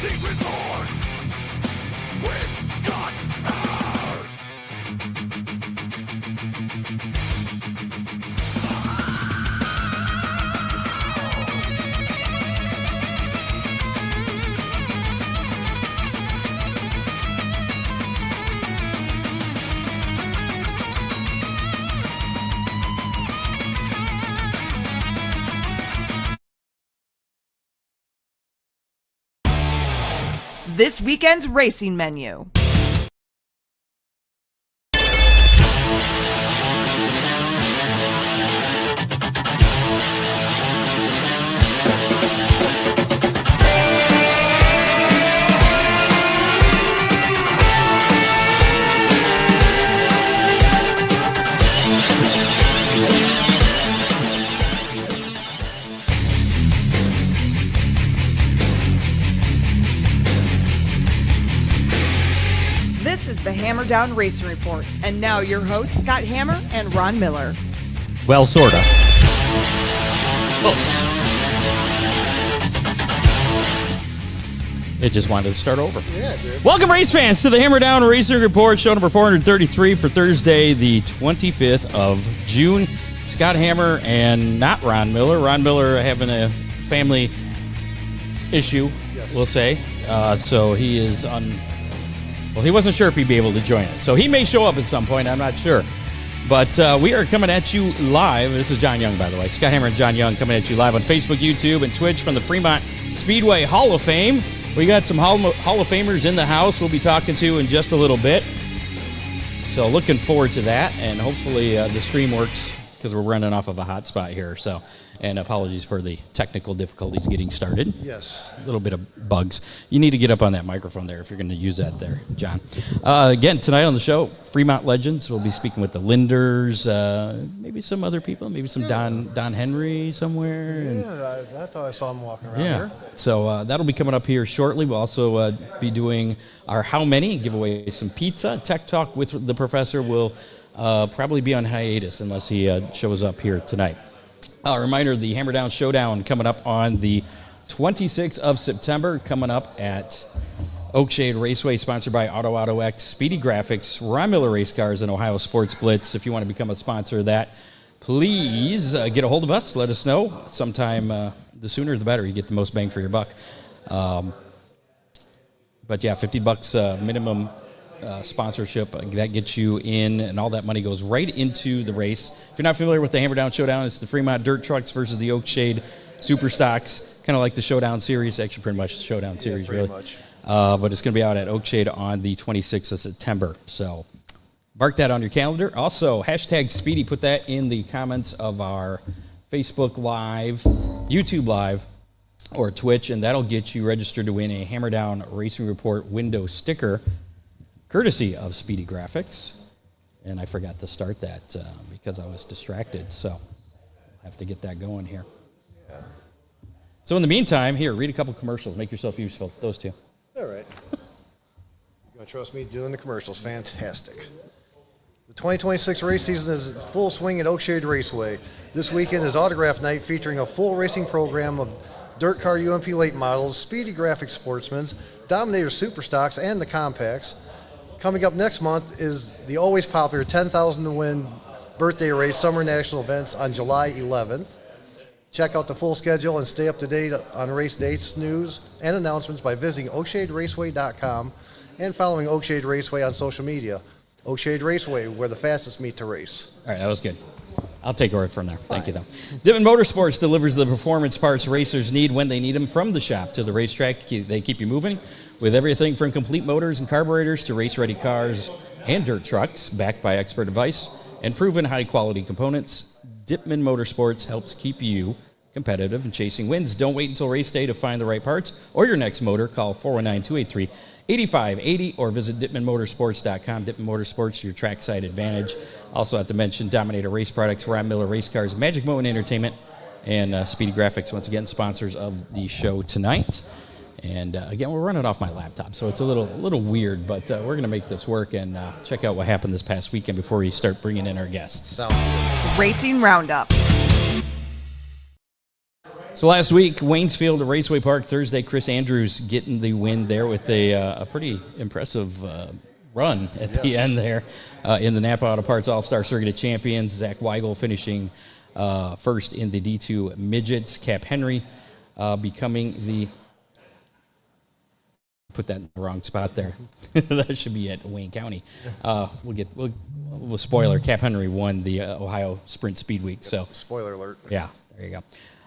Racing Report with Scott Barman. This weekend's racing menu. This is the Hammer Down Racing Report. And now your hosts, Scott Hammer and Ron Miller. Well, sort of. Close. It just wanted to start over. Yeah, it did. Welcome, race fans, to the Hammer Down Racing Report, show number 433 for Thursday, the 25th of June. Scott Hammer and not Ron Miller. Ron Miller having a family issue, Yes. we'll say. So he is Well, he wasn't sure if he'd be able to join us. So he may show up at some point. I'm not sure. But we are coming at you live. This is John Young, by the way. Scott Hammer and John Young coming at you live on Facebook, YouTube, and Twitch from the Fremont Speedway Hall of Fame. We got some Hall of Famers in the house we'll be talking to in just a little bit. So looking forward to that. And hopefully the stream works because we're running off of a hot spot here. So, and apologies for the technical difficulties getting started. Yes. A little bit of bugs. You need to get up on that microphone there if you're going to use that there, John. Again, tonight on the show, Fremont Legends. We'll be speaking with the Linders, maybe some other people, maybe some Don Henry somewhere. Yeah, I thought I saw him walking around Yeah. there. So that'll be coming up here shortly. We'll also be doing our How Many, give away some pizza. Tech Talk with the professor will probably be on hiatus unless he shows up here tonight. A reminder, the Hammer Down Showdown coming up on the 26th of September, coming up at Oakshade Raceway, sponsored by Auto X, Speedy Graphics, Ron Miller Race Cars, and Ohio Sports Blitz. If you want to become a sponsor of that, please get a hold of us. Let us know. Sometime the sooner the better. You get the most bang for your buck. But yeah, $50 minimum sponsorship. That gets you in, and all that money goes right into the race. If you're not familiar with the Hammer Down Showdown, it's the Fremont Dirt Trucks versus the Oakshade Super Stocks, kind of like the Showdown Series, actually pretty much the Showdown Series, pretty really. much. But it's going to be out at Oakshade on the 26th of September, so mark that on your calendar. Also, hashtag Speedy, put that in the comments of our Facebook Live, YouTube Live, or Twitch, and that'll get you registered to win a Hammer Down Racing Report window sticker, courtesy of Speedy Graphics. And I forgot to start that because I was distracted, so I have to get that going here. Yeah. So in the meantime, here, read a couple commercials. Make yourself useful. Those two. All right. You gonna trust me doing the commercials? Fantastic. The 2026 race season is in full swing at Oakshade Raceway. This weekend is Autograph Night, featuring a full racing program of dirt car UMP late models, Speedy Graphics Sportsmans, Dominator Super Stocks, and the Compacts. Coming up next month is the always popular 10,000 to win birthday race summer national events on July 11th. Check out the full schedule and stay up to date on race dates, news, and announcements by visiting oakshaderaceway.com and following Oakshade Raceway on social media. Oakshade Raceway, where the fastest meet to race. All right, that was good. I'll take over from there. Thank you, though. Dittman Motorsports delivers the performance parts racers need when they need them, from the shop to the racetrack. They keep you moving with everything from complete motors and carburetors to race-ready cars and dirt trucks, backed by expert advice and proven high-quality components. Dittman Motorsports helps keep you competitive and chasing wins. Don't wait until race day to find the right parts or your next motor. Call 419-283-8580 or visit DittmanMotorsports.com. Dittman Motorsports, your trackside advantage. Also have to mention Dominator Race Products, Ron Miller Race Cars, Magic Moment Entertainment, and Speedy Graphics, once again, sponsors of the show tonight. And again, we're running off my laptop, so it's a little weird, but we're going to make this work and check out what happened this past weekend before we start bringing in our guests. Sounds good. Racing Roundup. So last week, Waynesfield Raceway Park, Thursday, Chris Andrews getting the win there with a pretty impressive run at the end there in the Napa Auto Parts All-Star Circuit of Champions. Zach Weigel finishing first in the D2 Midgets. Cap Henry becoming the... Put that in the wrong spot there. That should be at Wayne County. We'll spoiler. Cap Henry won the Ohio Sprint Speed Week. So spoiler alert. Yeah, there you go.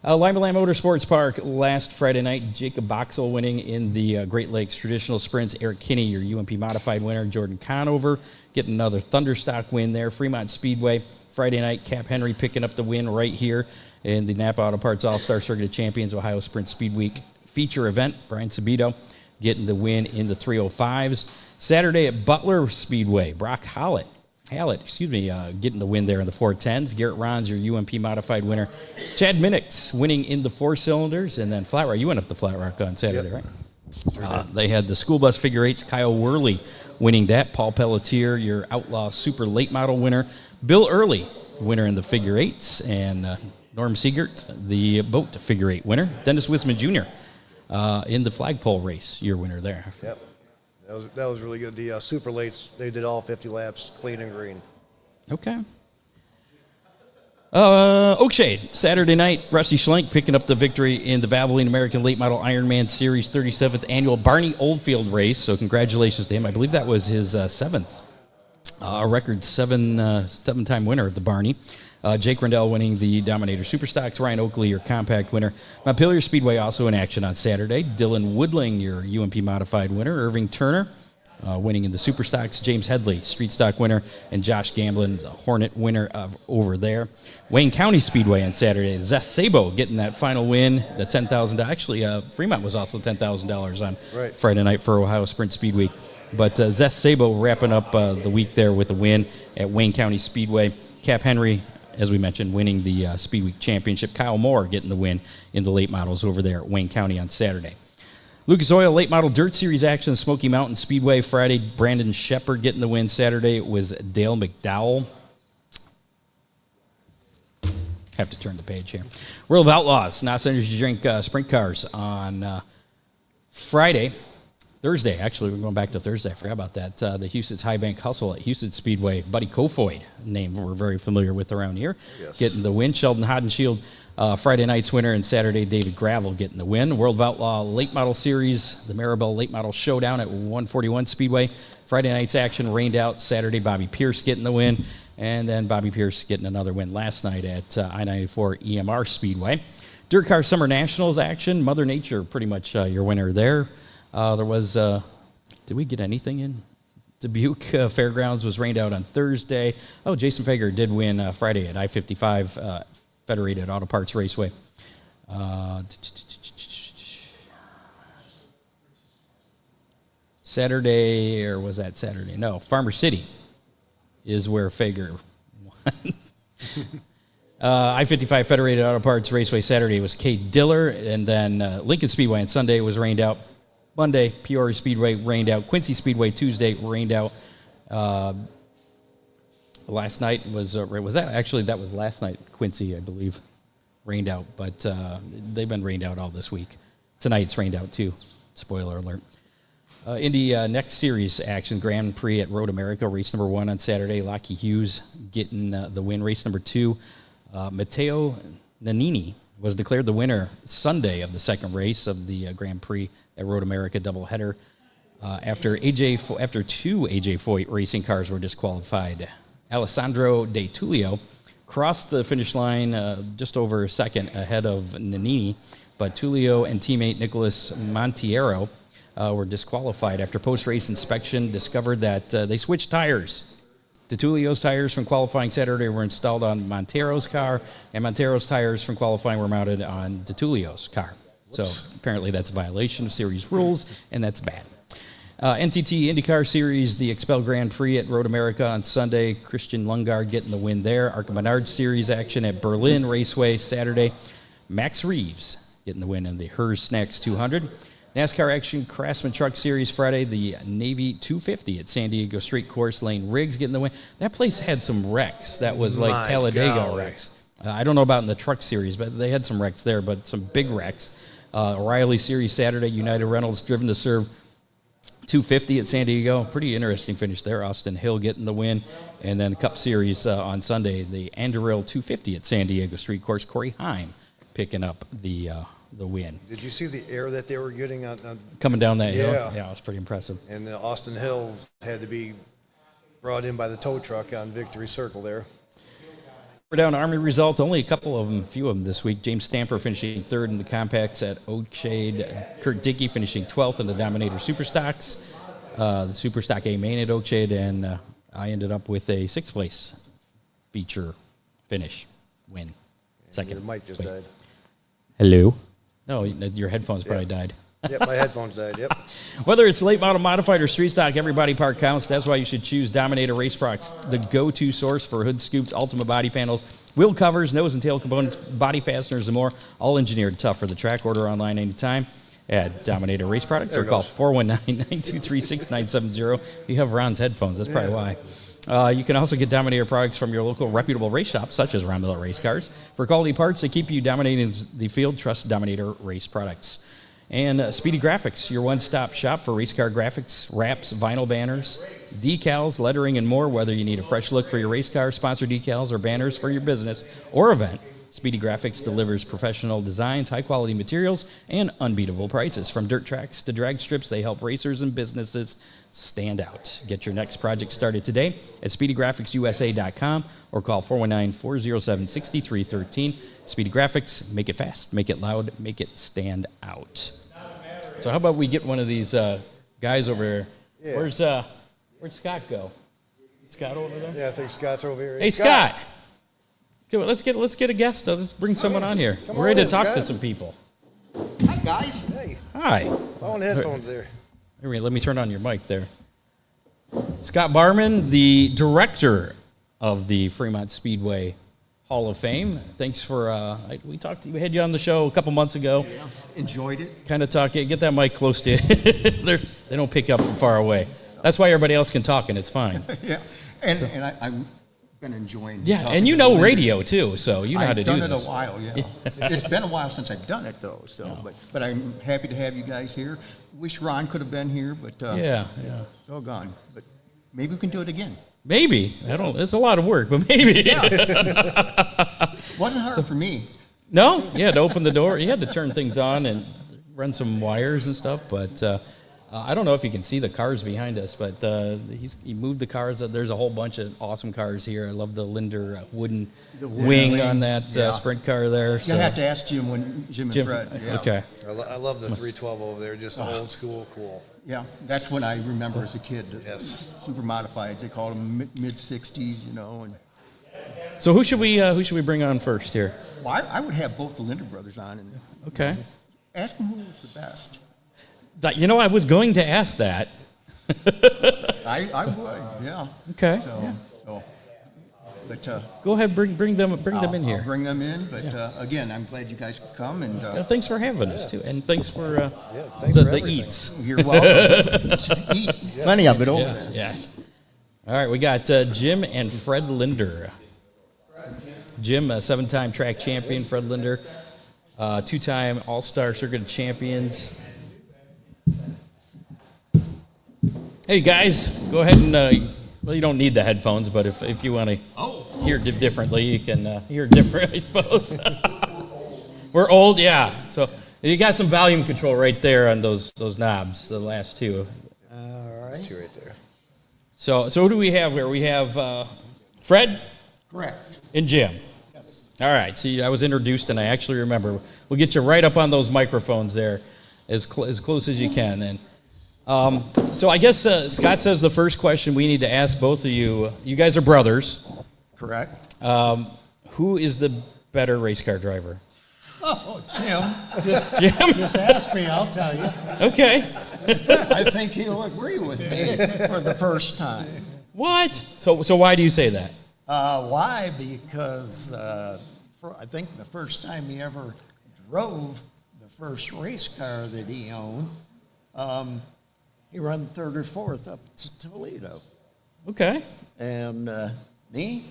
Lima Land Motorsports Park last Friday night. Jacob Boxell winning in the Great Lakes Traditional Sprints. Eric Kinney, your UMP Modified winner. Jordan Conover getting another Thunderstock win there. Fremont Speedway Friday night. Cap Henry picking up the win right here in the Napa Auto Parts All-Star Circuit of Champions Ohio Sprint Speed Week feature event. Brian Sabito getting the win in the 305s. Saturday at Butler Speedway, Brock Hallett, getting the win there in the 410s. Garrett Rons, your UMP Modified winner. Chad Minix winning in the 4-cylinders. And then Flat Rock, you went up to Flat Rock on Saturday, right? Sure they had the school bus figure eights. Kyle Worley winning that. Paul Pelletier, your Outlaw Super Late Model winner. Bill Early, winner in the figure eights. And Norm Siegert, the boat figure eight winner. Dennis Wisman Jr., in the flagpole race, your winner there. Yep, that was really good. The super lates, they did all 50 laps, clean and green. Okay. Oakshade, Saturday night, Rusty Schlenk picking up the victory in the Valvoline American Late Model Ironman Series 37th annual Barney Oldfield race. So congratulations to him. I believe that was his seventh, record seven-time winner of the Barney. Jake Rendell winning the Dominator Superstocks. Ryan Oakley, your compact winner. Montpelier Speedway also in action on Saturday. Dylan Woodling, your UMP Modified winner. Irving Turner winning in the Superstocks. James Headley, Street Stock winner. And Josh Gamblin, the Hornet winner over there. Wayne County Speedway on Saturday. Zess Sabo getting that final win, the $10,000. Actually, Fremont was also $10,000 on Friday night for Ohio Sprint Speed Week. But Zess Sabo wrapping up the week there with a win at Wayne County Speedway. Cap Henry, as we mentioned, winning the Speed Week Championship. Kyle Moore getting the win in the late models over there at Wayne County on Saturday. Lucas Oil Late Model Dirt Series action, Smoky Mountain Speedway Friday. Brandon Shepard getting the win. Saturday it was Dale McDowell. Have to turn the page here. World of Outlaws, NOS Energy Drink Sprint Cars on Thursday, actually, we're going back to Thursday. I forgot about that. The Houston's High Bank Hustle at Houston Speedway. Buddy Kofoid, name we're very familiar with around here, getting the win. Sheldon Hodenshield, Friday night's winner, and Saturday, David Gravel getting the win. World of Outlaw Late Model Series, the Maribel Late Model Showdown at 141 Speedway. Friday night's action rained out. Saturday, Bobby Pierce getting the win, and then Bobby Pierce getting another win last night at I-94 EMR Speedway. Dirt Car Summer Nationals action, Mother Nature pretty much your winner there. There was, did we get anything in? Dubuque Fairgrounds was rained out on Thursday. Oh, Jason Fager did win Friday at I-55 Federated Auto Parts Raceway. Saturday, or was that Saturday? No, Farmer City is where Fager won. I-55 Federated Auto Parts Raceway Saturday was Kate Diller, and then Lincoln Speedway on Sunday was rained out. Monday, Peoria Speedway rained out. Quincy Speedway Tuesday rained out. Last night was that was last night. Quincy, I believe, rained out, but they've been rained out all this week. Tonight's rained out too. Spoiler alert. Indy next series action, Grand Prix at Road America, race number 1 on Saturday. Lockie Hughes getting the win. Race number 2, Matteo Nannini was declared the winner Sunday of the second race of the Grand Prix at Road America doubleheader after two AJ Foyt racing cars were disqualified. Alessandro De Tullio crossed the finish line just over a second ahead of Nannini, but Tullio and teammate Nicholas Montiero were disqualified after post-race inspection discovered that they switched tires. DeTullio's tires from qualifying Saturday were installed on Montero's car, and Montero's tires from qualifying were mounted on DeTullio's car. So apparently that's a violation of series rules, and that's bad. NTT IndyCar Series, the Expel Grand Prix at Road America on Sunday. Christian Lundgaard getting the win there. Arca Menard Series action at Berlin Raceway Saturday. Max Reeves getting the win in the Hers Snacks 200. NASCAR action, Craftsman Truck Series Friday, the Navy 250 at San Diego Street Course. Lane Riggs getting the win. That place had some wrecks. That was like Talladega wrecks. I don't know about in the truck series, but they had some wrecks there, but some big wrecks. O'Reilly Series Saturday, United Reynolds driven to serve 250 at San Diego. Pretty interesting finish there. Austin Hill getting the win. And then Cup Series on Sunday, the Anduril 250 at San Diego Street Course. Corey Heim picking up the win. Did you see the air that they were getting on Coming down that hill? Yeah. Yeah, it was pretty impressive. and Austin Hill had to be brought in by the tow truck on Victory Circle there. We're down to Army results. Only a few of them this week. James Stamper finishing third in the compacts at Oakshade. Kurt Dickey finishing 12th in the Dominator Superstocks. The Superstock A main at Oakshade, and I ended up with a 6th place feature finish win. Second. Your mic just win. died. Hello? No, your headphones probably died. Yep, my headphones died. Yep. Whether it's late model modified or street stock, every body part counts. That's why you should choose Dominator Race Products, the go-to source for hood scoops, Ultima body panels, wheel covers, nose and tail components, body fasteners, and more. All engineered tough for the track. Order online anytime at Dominator Race Products or call 419-923-6970. You have Ron's headphones. That's probably why. You can also get Dominator products from your local reputable race shops, such as Ron Miller Race Cars. For quality parts that keep you dominating the field, trust Dominator Race Products. And Speedy Graphics, your one-stop shop for race car graphics, wraps, vinyl banners, decals, lettering, and more. Whether you need a fresh look for your race car, sponsor decals, or banners for your business or event, Speedy Graphics delivers professional designs, high-quality materials, and unbeatable prices. From dirt tracks to drag strips, they help racers and businesses stand out. Get your next project started today at SpeedyGraphicsUSA.com or call 419-407-6313. Speedy Graphics, make it fast, make it loud, make it stand out. So how about we get one of these guys over here? Yeah. Where'd Scott go? Scott over there? Yeah, I think Scott's over here. Hey, Scott. Okay, let's get a guest. Let's bring someone on here. Come We're on ready to in, talk Scott. to some people. Hi, guys. Hey, Hi. phone headphones there. Here, let me turn on your mic there. Scott Barman, the director of the Fremont Speedway Hall of Fame. Thanks for we had you on the show a couple months ago. Yeah, enjoyed it. Kind of talk. Get that mic close to you. They don't pick up from far away. That's why everybody else can talk, and it's fine. Yeah, and I've been enjoying. Yeah, talking and you to know the leaders. radio too, so you know how to do I've this. done it a while, yeah. It's been a while since I've done it though, so but I'm happy to have you guys here. Wish Ron could have been here, but Yeah. doggone. But maybe we can do it again. Maybe. It's a lot of work, but maybe. Wasn't hard for me. No, you had to open the door. You had to turn things on and run some wires and stuff. But I don't know if you can see the cars behind us, but he moved the cars. There's a whole bunch of awesome cars here. I love the Linder wooden wing on that sprint car there. You have to ask Jim and Fred. Yeah. Okay. I love the 312 over there, just old school cool. Yeah, that's when I remember as a kid. Yes. Super modifieds. They called them mid '60s, you know. And So who should we bring on first here? well, I would have both the Linder brothers on and Okay. ask them who was the best. I was going to ask that. I would, yeah. Okay. But Go ahead, bring them in I'll here. bring them in. But again, I'm glad you guys could come and Thanks for having us too, and thanks for thanks for the everything. eats. you're welcome. Eat plenty of it over Yes, there. yes. All right, we got Jim and Fred Linder. Jim, a 7-time track champion. Fred Linder, 2-time All-Star Circuit champions. Hey guys, go ahead and well, you don't need the headphones, but if you want to hear differently, you can hear different, I suppose. We're old, yeah. So you got some volume control right there on those knobs, the last two. There's two right there. So who do we have here? We have Fred Correct. and Jim. Yes. All right. See, I was introduced, and I actually remember. We'll get you right up on those microphones there, as close as you can. Then. So I guess Scott says the first question we need to ask both of you. You guys are brothers. Correct. Who is the better race car driver? Oh, Jim. Just ask me, I'll tell you. Okay. I think he'll agree with me for the first time. What? So why do you say that? Why? Because I think the first time he ever drove the first race car that he owned, he ran third or fourth up to Toledo. Okay. And me,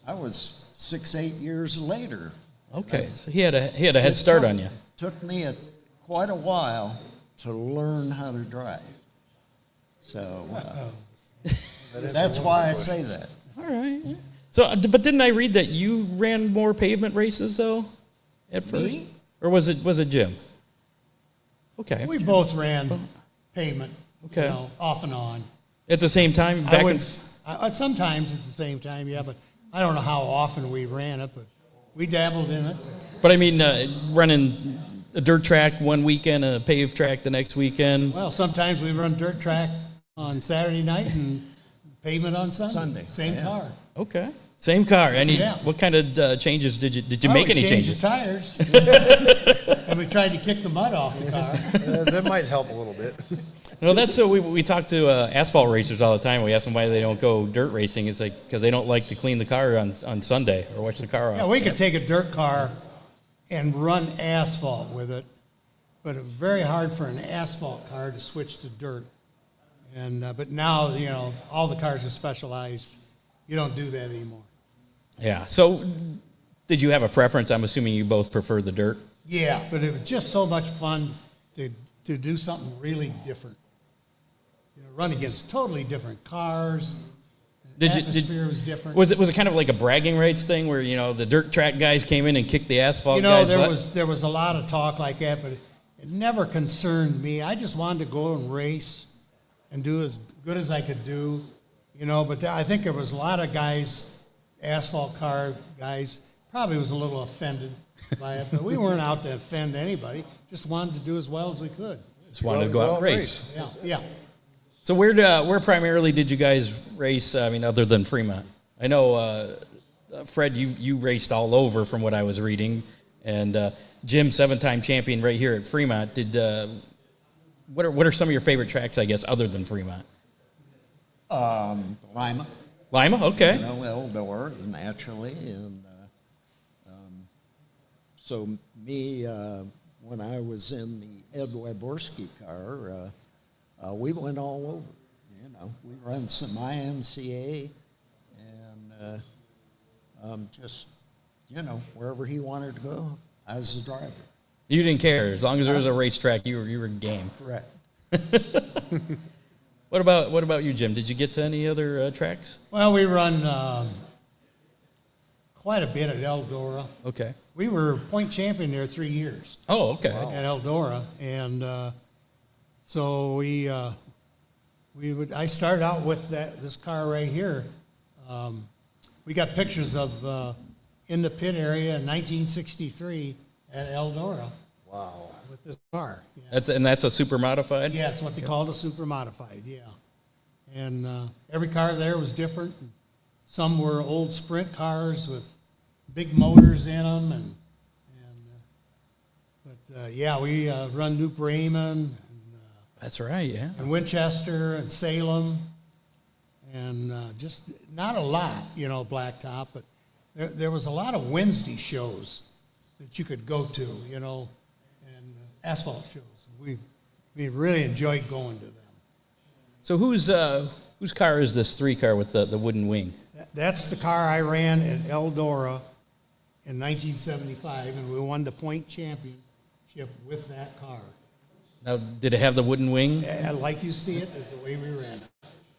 I was 6, 8 years later. Okay, so he had a head start on you. Took me quite a while to learn how to drive. So that's why I say that. All right. So, but didn't I read that you ran more pavement races though, at first, Me? or was it Jim? Okay. We both ran pavement, Okay. off and on. At the same time, I back would, in, sometimes at the same time, yeah, but I don't know how often we ran it, but we dabbled in it. but I mean, running a dirt track one weekend, a paved track the next weekend. Well, sometimes we run dirt track on Saturday night and pavement on Sunday. Same yeah. car. Okay. Same car. Yeah. What kind of changes did you Well, make? we Any changed changes? the tires, and we tried to kick the mud off the car. That might help a little bit. No, that's so. We talk to asphalt racers all the time. We ask them why they don't go dirt racing. It's like because they don't like to clean the car on Sunday or wash the car off. Yeah, we could take a dirt car and run asphalt with it, but it's very hard for an asphalt car to switch to dirt. And but now all the cars are specialized. You don't do that anymore. Yeah. So, did you have a preference? I'm assuming you both prefer the dirt. Yeah, but it was just so much fun to do something really different. Run against totally different cars. Did you? Atmosphere was different. Was it kind of like a bragging rights thing where the dirt track guys came in and kicked the asphalt guys' butt? there was a lot of talk like that, but it never concerned me. I just wanted to go and race and do as good as I could do, But I think there was a lot of guys, asphalt car guys, probably was a little offended by it, but we weren't out to offend anybody. Just wanted to do as well as we could. Just wanted to go out and race. Yeah. So where primarily did you guys race? I mean, other than Fremont, I know Fred, you raced all over from what I was reading, and Jim, 7-time champion right here at Fremont. What are some of your favorite tracks? I guess other than Fremont. Lima. Lima, okay. Eldora, naturally, and so me when I was in the Ed Wyborski car. We went all over, We run some IMCA and just, wherever he wanted to go, I was the driver. You didn't care as long as there was a racetrack. You were game. Correct. What about you, Jim? Did you get to any other tracks? Well, we run quite a bit at Eldora. Okay. We were point champion there 3 years. Oh, okay. At Eldora, and so I started out with this car right here. We got pictures of in the pit area in 1963 at Eldora. Wow. With this car. Yeah. That's a super modified. Yeah, it's what they called a super modified. Yeah, and every car there was different. Some were old sprint cars with big motors in them, but we run New Bremen. That's right. Yeah. And Winchester and Salem, and just not a lot, blacktop, but there was a lot of Wednesday shows that you could go to, and asphalt shows. We really enjoyed going to them. So whose car is this 3 car with the wooden wing? That's the car I ran at Eldora in 1975, and we won the point championship with that car. Now, did it have the wooden wing? Like you see it, is the way we ran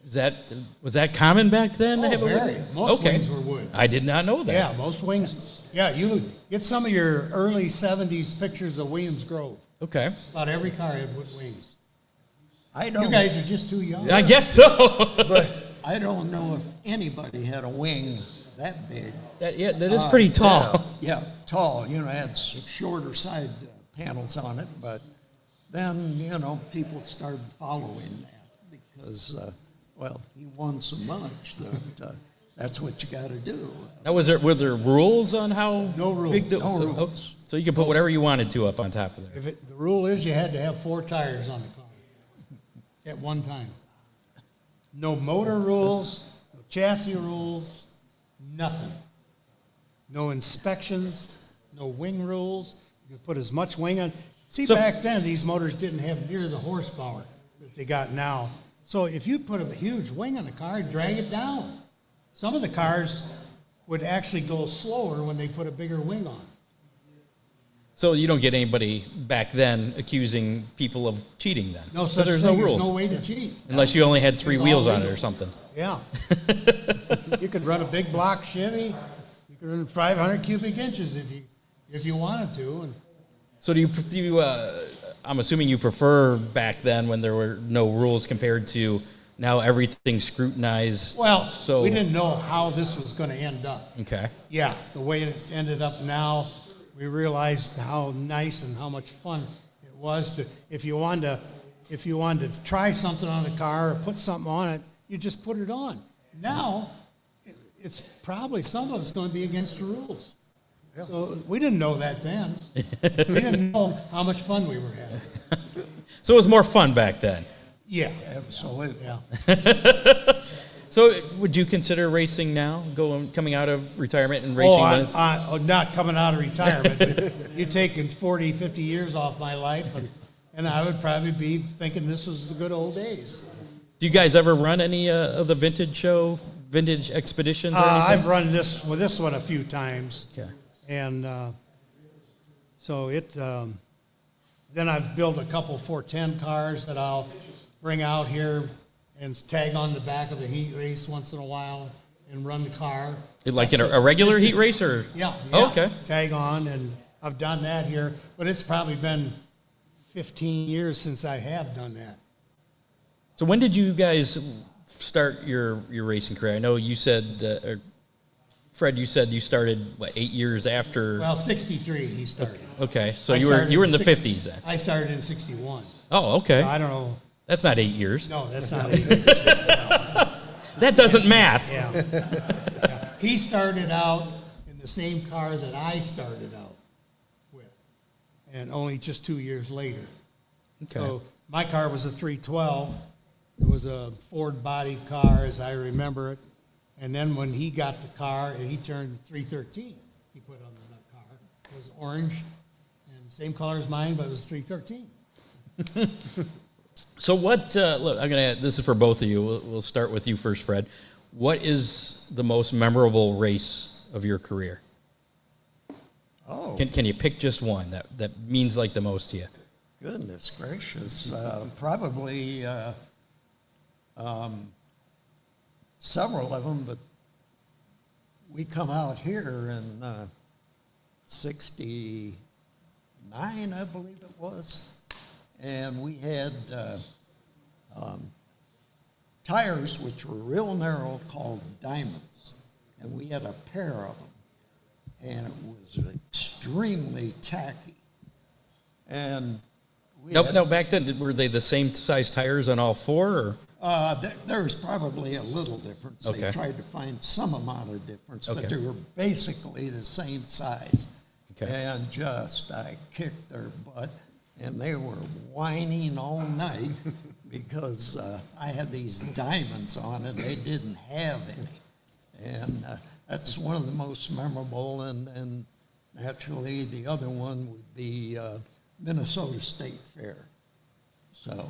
it. Was that common back then? to Oh, have a very. wooden- Most wings were wood. I did not know that. Yeah, most wings. Yeah, you get some of your early 70s pictures of Williams Grove. Okay. About every car had wood wings. I don't. You guys are just too young. I guess so. But I don't know if anybody had a wing that big. that is pretty tall. Yeah, tall. Had some shorter side panels on it, but then people started following that because he won so much that that's what you got to do. Now, were there rules on how No rules. big No rules. So you could put whatever you wanted to up on top of there. The rule is you had to have 4 tires on the car at one time. No motor rules, no chassis rules, nothing. No inspections, no wing rules. You could put as much wing on. See, So- back then, these motors didn't have near the horsepower that they got now. So if you put a huge wing on the car, it'd drag it down. Some of the cars would actually go slower when they put a bigger wing on. So you don't get anybody back then accusing people of cheating then? No 'Cause such there's thing. no rules. There's no way to cheat. Unless you only had 3 It's all wheels on it legal. or something. Yeah. You could run a big block Chevy. You could run 500 cubic inches if you wanted to. And So I'm assuming you prefer back then when there were no rules compared to now everything's scrutinized. well, so we didn't know how this was going to end up. Okay. Yeah, the way it's ended up now, we realized how nice and how much fun it was to if you wanted to try something on the car or put something on it, you just put it on. Now, it's probably some of it's going to be against the rules. So we didn't know that then. We didn't know how much fun we were having. So it was more fun back then. Yeah, absolutely. Yeah. So would you consider racing now, coming out of retirement and racing? I'm not coming out of retirement, but you're taking 40, 50 years off my life, and I would probably be thinking this was the good old days. Do you guys ever run any of the vintage expeditions or anything? I've run this one a few times. Okay. And so then I've built a couple 410 cars that I'll bring out here and tag on the back of the heat race once in a while and run the car. Like in a regular heat race or? Yeah. Oh, okay. Tag on, and I've done that here, but it's probably been 15 years since I have done that. So when did you guys start your racing career? I know you said, Fred, you said you started, 8 years after? Well, 63 he started. Okay, so I you were started in the 60 50s then? I started in 61. Oh, okay. So I don't know. That's not 8 years. No, that's not it. That doesn't math. Yeah. He started out in the same car that I started out with, and only just 2 years later. Okay. So my car was a 312. It was a Ford body car, as I remember it. And then when he got the car, and he turned 313, he put on the car. It was orange, and the same color as mine, but it was 313. So what, look, this is for both of you. We'll start with you first, Fred. What is the most memorable race of your career? Oh, Can you pick just one that means like the most to you? goodness gracious. Probably several of them, but we come out here in 69, I believe it was, and we had tires which were real narrow called diamonds, and we had a pair of them, and it was extremely tacky. And we had, No, back then, were they the same size tires on all four? Or? there was probably a little difference. Okay. They tried to find some amount of difference, Okay. but they were basically the same size. Okay. And I kicked their butt, and they were whining all night because I had these diamonds on it. They didn't have any. And that's one of the most memorable, and naturally the other one would be Minnesota State Fair. So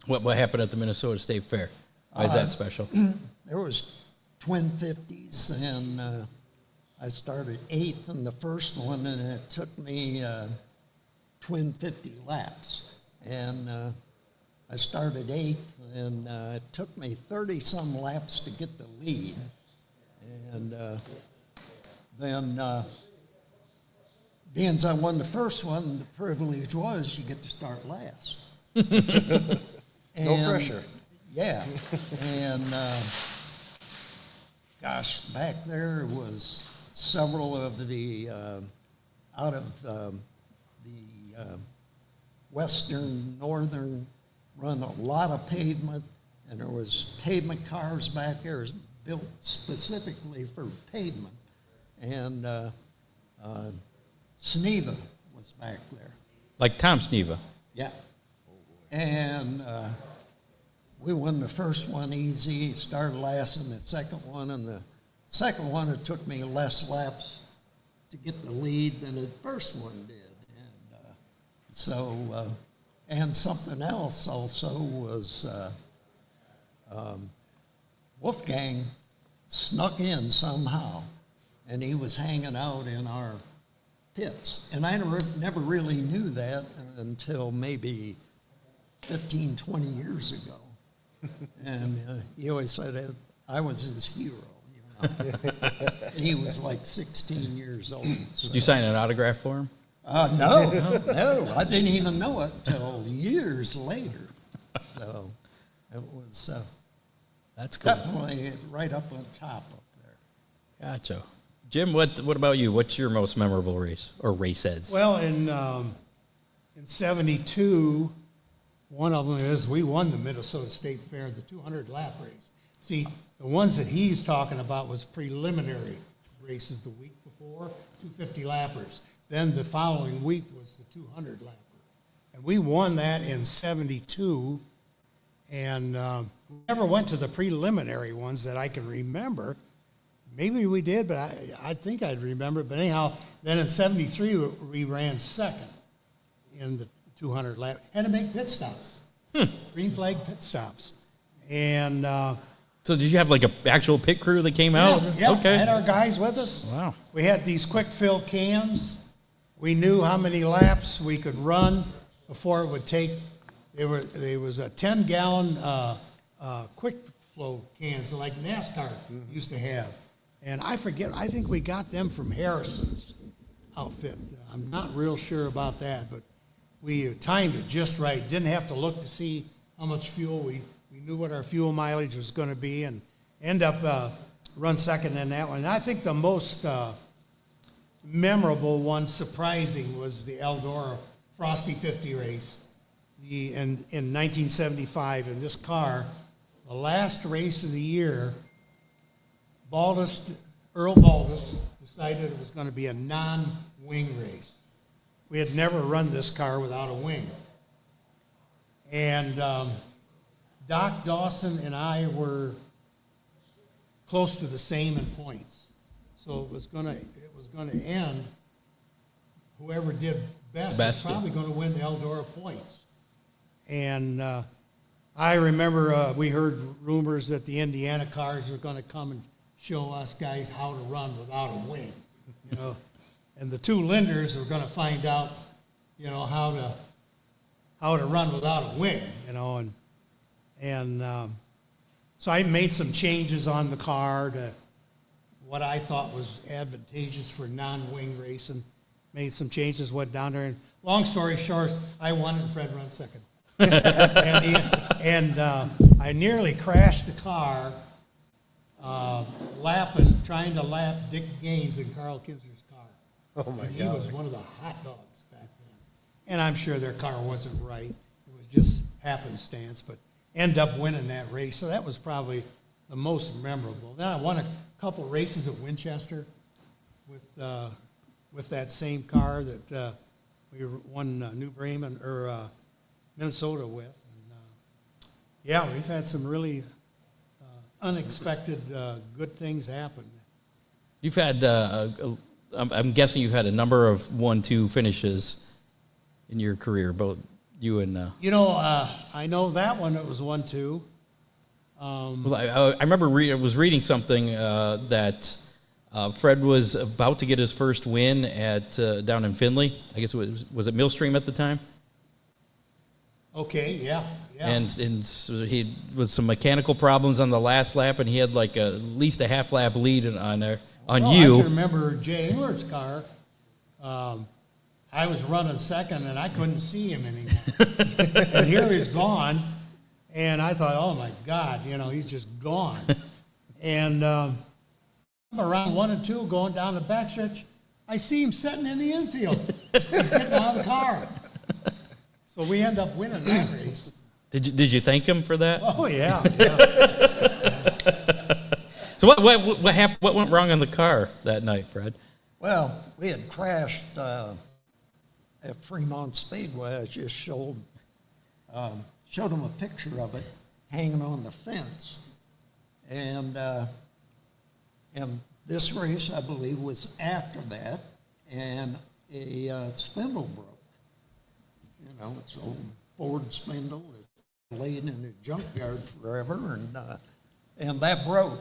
What happened at the Minnesota State Fair? Why is that special? there was twin 50s, and I started 8th in the first one, and it took me twin 50 laps. And I started 8th, and it took me 30-some laps to get the lead. And then, being as I won the first one, the privilege was you get to start last. No pressure. Yeah, and gosh, back there was several of the out of the western, northern run a lot of pavement, and there was pavement cars back there built specifically for pavement, and Sneva was back there. Like Tom Sneva. Yeah. And we won the first one easy, started last in the second one, and the second one, it took me less laps to get the lead than the first one did. And and something else also was Wolfgang snuck in somehow and he was hanging out in our pits. And I never really knew that until maybe 15, 20 years ago. And he always said I was his hero. He was like 16 years old. So. Did you sign an autograph for him? No, I didn't even know it till years later. So it was That's cool. definitely right up on top up there. Gotcha. Jim, what about you? What's your most memorable race or races? Well, in '72, one of them is we won the Minnesota State Fair, the 200 lap race. See, the ones that he's talking about was preliminary races the week before, 250 lappers. Then the following week was the 200 lapper. And we won that in '72, and we never went to the preliminary ones that I can remember. Maybe we did, but I think I'd remember it. But anyhow, then in '73, we ran second in the 200 lap. Had to make pit stops, green flag pit stops. And So did you have like an actual pit crew that came out? yeah, Okay. had our guys with us. Wow. We had these quick fill cans. We knew how many laps we could run before it would take. There was a 10-gallon quick flow cans like NASCAR used to have. And I forget, I think we got them from Harrison's outfit. I'm not real sure about that, but we timed it just right. Didn't have to look to see how much fuel. We knew what our fuel mileage was going to be and end up run second in that one. And I think the most memorable one, surprising, was the Eldora Frosty 50 race in 1975. In this car, the last race of the year, Earl Baldus decided it was going to be a non-wing race. We had never run this car without a wing. And Doc Dawson and I were close to the same in points. So it was going to end, whoever did best was probably going to win the Eldora points. And I remember we heard rumors that the Indiana cars were going to come and show us guys how to run without a wing, And the two Linders were going to find out, how to run without a wing, So I made some changes on the car to what I thought was advantageous for non-wing racing. Made some changes, went down there, and long story short, I won and Fred ran second. and I nearly crashed the car trying to lap Dick Gaines in Carl Kinser's car. Oh, my and God. He was one of the hot dogs back then. And I'm sure their car wasn't right. It was just happenstance, but ended up winning that race. So that was probably the most memorable. Then I won a couple races at Winchester with that same car that we won New Bremen or Minnesota with. And, yeah, we've had some really unexpected good things happen. You've had, I'm guessing you've had a number of 1-2 finishes in your career, both you and... I know that one, it was 1-2. Well, I remember I was reading something that Fred was about to get his first win at down in Findlay. I guess was it Millstream at the time? Okay, yeah. And so he with some mechanical problems on the last lap, and he had like at least a half lap lead on you. I can remember Jay Engler's car. I was running second, and I couldn't see him anymore. And here he's gone, and I thought, oh, my God, he's just gone. And around 1 and 2, going down the backstretch, I see him sitting in the infield. He's getting out of the car. So we end up winning that race. Did you thank him for that? Oh, yeah. So what happened? What went wrong on the car that night, Fred? Well, we had crashed at Fremont Speedway. I just showed them a picture of it hanging on the fence. And this race, I believe, was after that, and a spindle broke. It's an old Ford spindle. It laid in the junkyard forever, and that broke.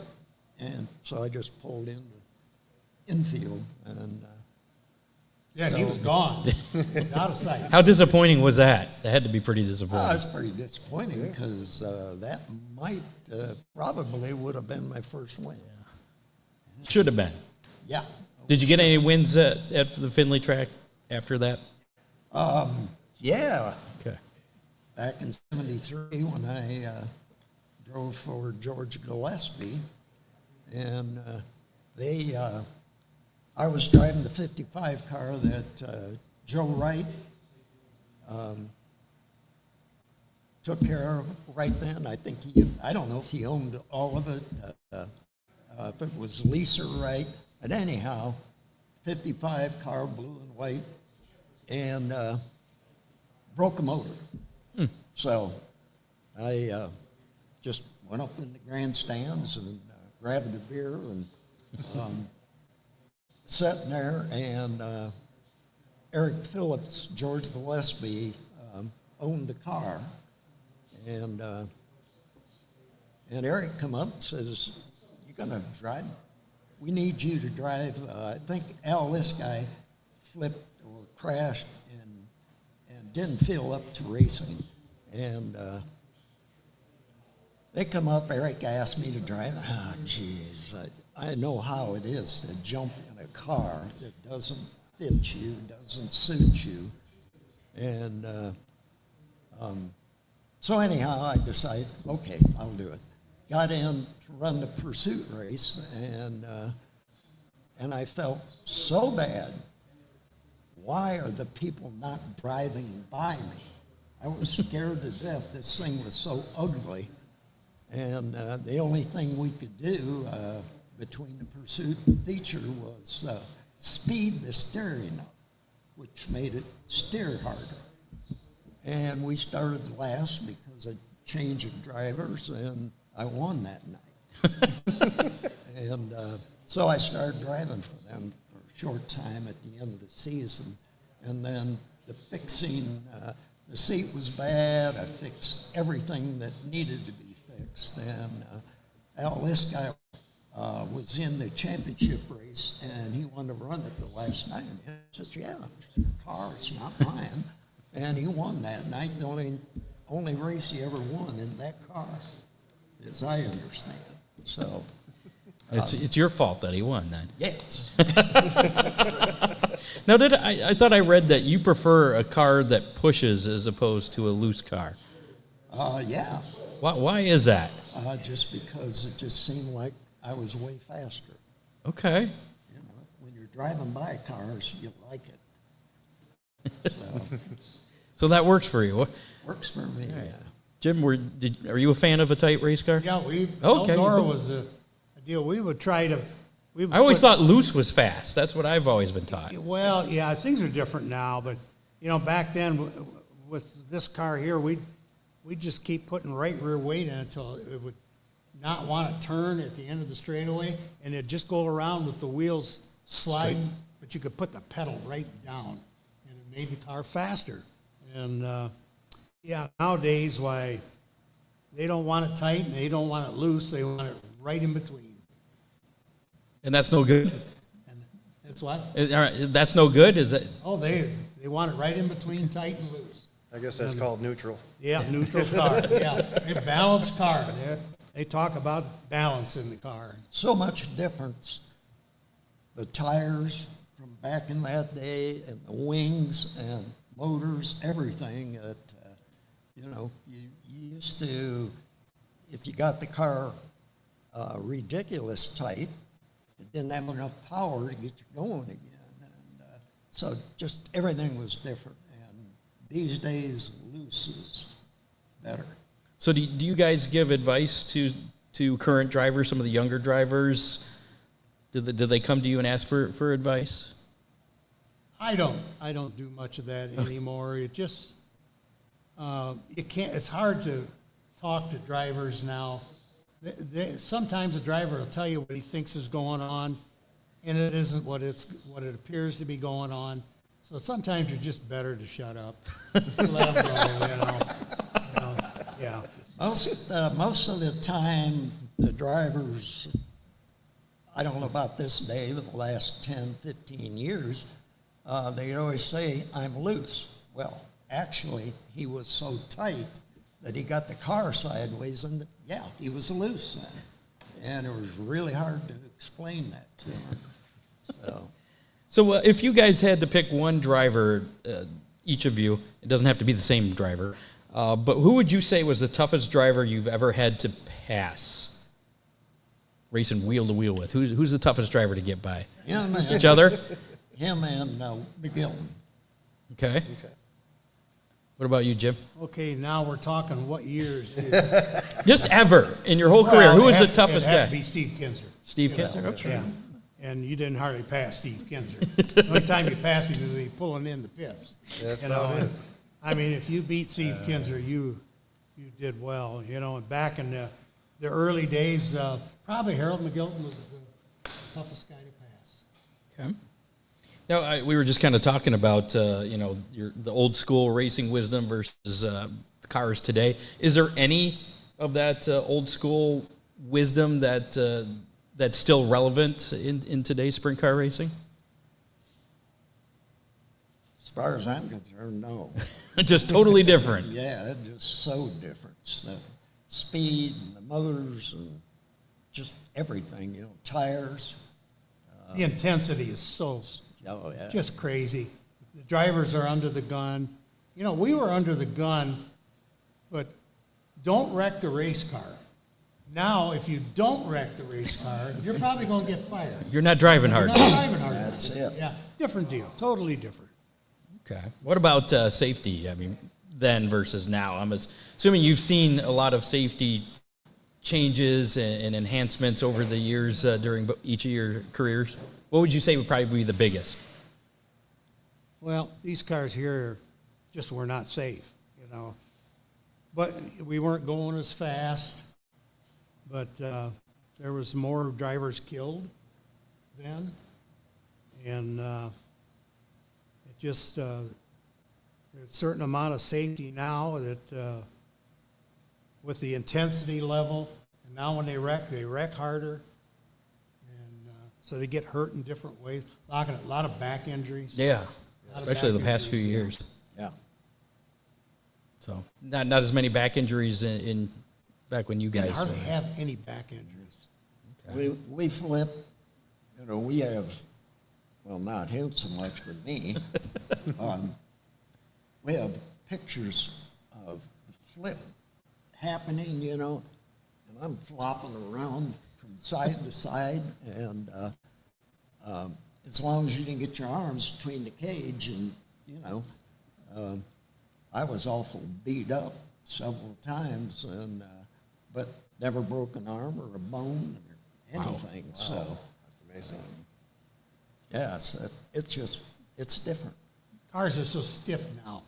And so I just pulled infield, and Yeah, he was gone, out of sight. How disappointing was that? That had to be pretty disappointing. it's pretty disappointing because that might probably would have been my first win. Should have been. Yeah. Did you get any wins at the Findlay track after that? Yeah. Okay. Back in '73 when I drove for George Gillespie, and I was driving the 55 car that Joe Wright took care of right then. I don't know if he owned all of it, if it was Lisa Wright, but anyhow, 55 car, blue and white, and broke a motor. So I just went up in the grandstands and grabbed a beer and sitting there, and Eric Phillips, George Gillespie, owned the car, and Eric come up and says, "You're gonna drive? We need you to drive." I think this guy flipped or crashed and didn't feel up to racing, and they come up. Eric asked me to drive. Ah, geez, I know how it is to jump in a car that doesn't fit you, doesn't suit you, and so anyhow, I decided, okay, I'll do it. Got in to run the pursuit race, and I felt so bad. Why are the people not driving by me? I was scared to death. This thing was so ugly. And the only thing we could do between the pursuit and feature was speed the steering up, which made it steer harder. And we started last because of change of drivers, and I won that night. And so I started driving for them for a short time at the end of the season. And then the fixing, the seat was bad. I fixed everything that needed to be fixed. And this guy was in the championship race, and he wanted to run it the last night. And I said, yeah, it's your car, it's not mine. And he won that night, the only race he ever won in that car, as I understand. So It's your fault that he won then. yes. Now, I thought I read that you prefer a car that pushes as opposed to a loose car. Yeah. Why is that? Just because it just seemed like I was way faster. Okay. You know, when you're driving by cars, you like it. So, So that works for you. works for me. Yeah. Jim, are you a fan of a tight race car? Yeah, Okay. Eldora was a deal. We would try to. I always thought loose was fast. That's what I've always been taught. Well, yeah, things are different now, but back then with this car here, we'd just keep putting right rear weight in until it would not want to turn at the end of the straightaway, and it'd just go around with the wheels sliding, but you could put the pedal right down, and it made the car faster. And yeah, nowadays, why they don't want it tight and they don't want it loose, they want it right in between. And that's no good? And that's what? All right, that's no good? Is it? Oh, they want it right in between tight and loose. I guess that's called neutral. Yeah, neutral car. Yeah, a balanced car. They talk about balance in the car. So much difference. The tires from back in that day, and the wings and motors, everything. That you used to, if you got the car ridiculous tight, it didn't have enough power to get you going again, and so just everything was different. And these days, loose is better. So do you guys give advice to current drivers, some of the younger drivers? Did they come to you and ask for advice? I don't do much of that anymore. It just you can't. It's hard to talk to drivers now. Sometimes a driver will tell you what he thinks is going on, and it isn't what it appears to be going on. So sometimes you're just better to shut up, let them go. Yeah. Most of the time, the drivers I don't know about this day, but the last 10, 15 years, they always say, I'm loose. Well, actually, he was so tight that he got the car sideways, and yeah, he was loose then. And it was really hard to explain that to him. So if you guys had to pick one driver, each of you, it doesn't have to be the same driver, but who would you say was the toughest driver you've ever had to pass? Racing wheel to wheel with. Who's the toughest driver to get by? Him and, Each other? him and McGill. Okay. What about you, Jim? Okay, now we're talking what years here? Just ever in your whole career, who was the toughest It had guy? to be Steve Kinzer. Steve Kinzer? Okay. Yeah, and you didn't hardly pass Steve Kinzer. The only time you passed him was he pulling in the pits. That's You know, about it. I mean, if you beat Steve Kinzer, you did well. You know, and back in the early days, probably Harold McGilton was the toughest guy to pass. Okay. Now, we were just kind of talking about, the old school racing wisdom versus the cars today. Is there any of that old school wisdom that's still relevant in today's sprint car racing? As far as I'm concerned, no. Just totally different. Yeah, it's just so different. The speed and the motors and just everything, tires. The intensity is so Oh, yeah. just crazy. The drivers are under the gun. You know, we were under the gun, but don't wreck the race car. Now, if you don't wreck the race car, you're probably going to get fired. You're not driving You're hard. not driving hard. That's it. Yeah, different deal. Totally different. Okay. What about safety? I mean, then versus now? I'm assuming you've seen a lot of safety changes and enhancements over the years during each of your careers. What would you say would probably be the biggest? Well, these cars here just were not safe, But we weren't going as fast. But there was more drivers killed then. And it just, there's a certain amount of safety now that with the intensity level, and now when they wreck harder. So they get hurt in different ways. A lot of back injuries. Yeah, Lot of especially the back past few injuries, years. Yeah. So not as many back injuries in back when you Didn't guys. hardly have any back injuries. We flip, we have, well, not him so much, but me. We have pictures of the flip happening, and I'm flopping around from side to side, and as long as you didn't get your arms between the cage, and I was awful beat up several times, and but never broke an arm or a bone or anything. Wow. So That's amazing. yes, it's different. Cars are so stiff now.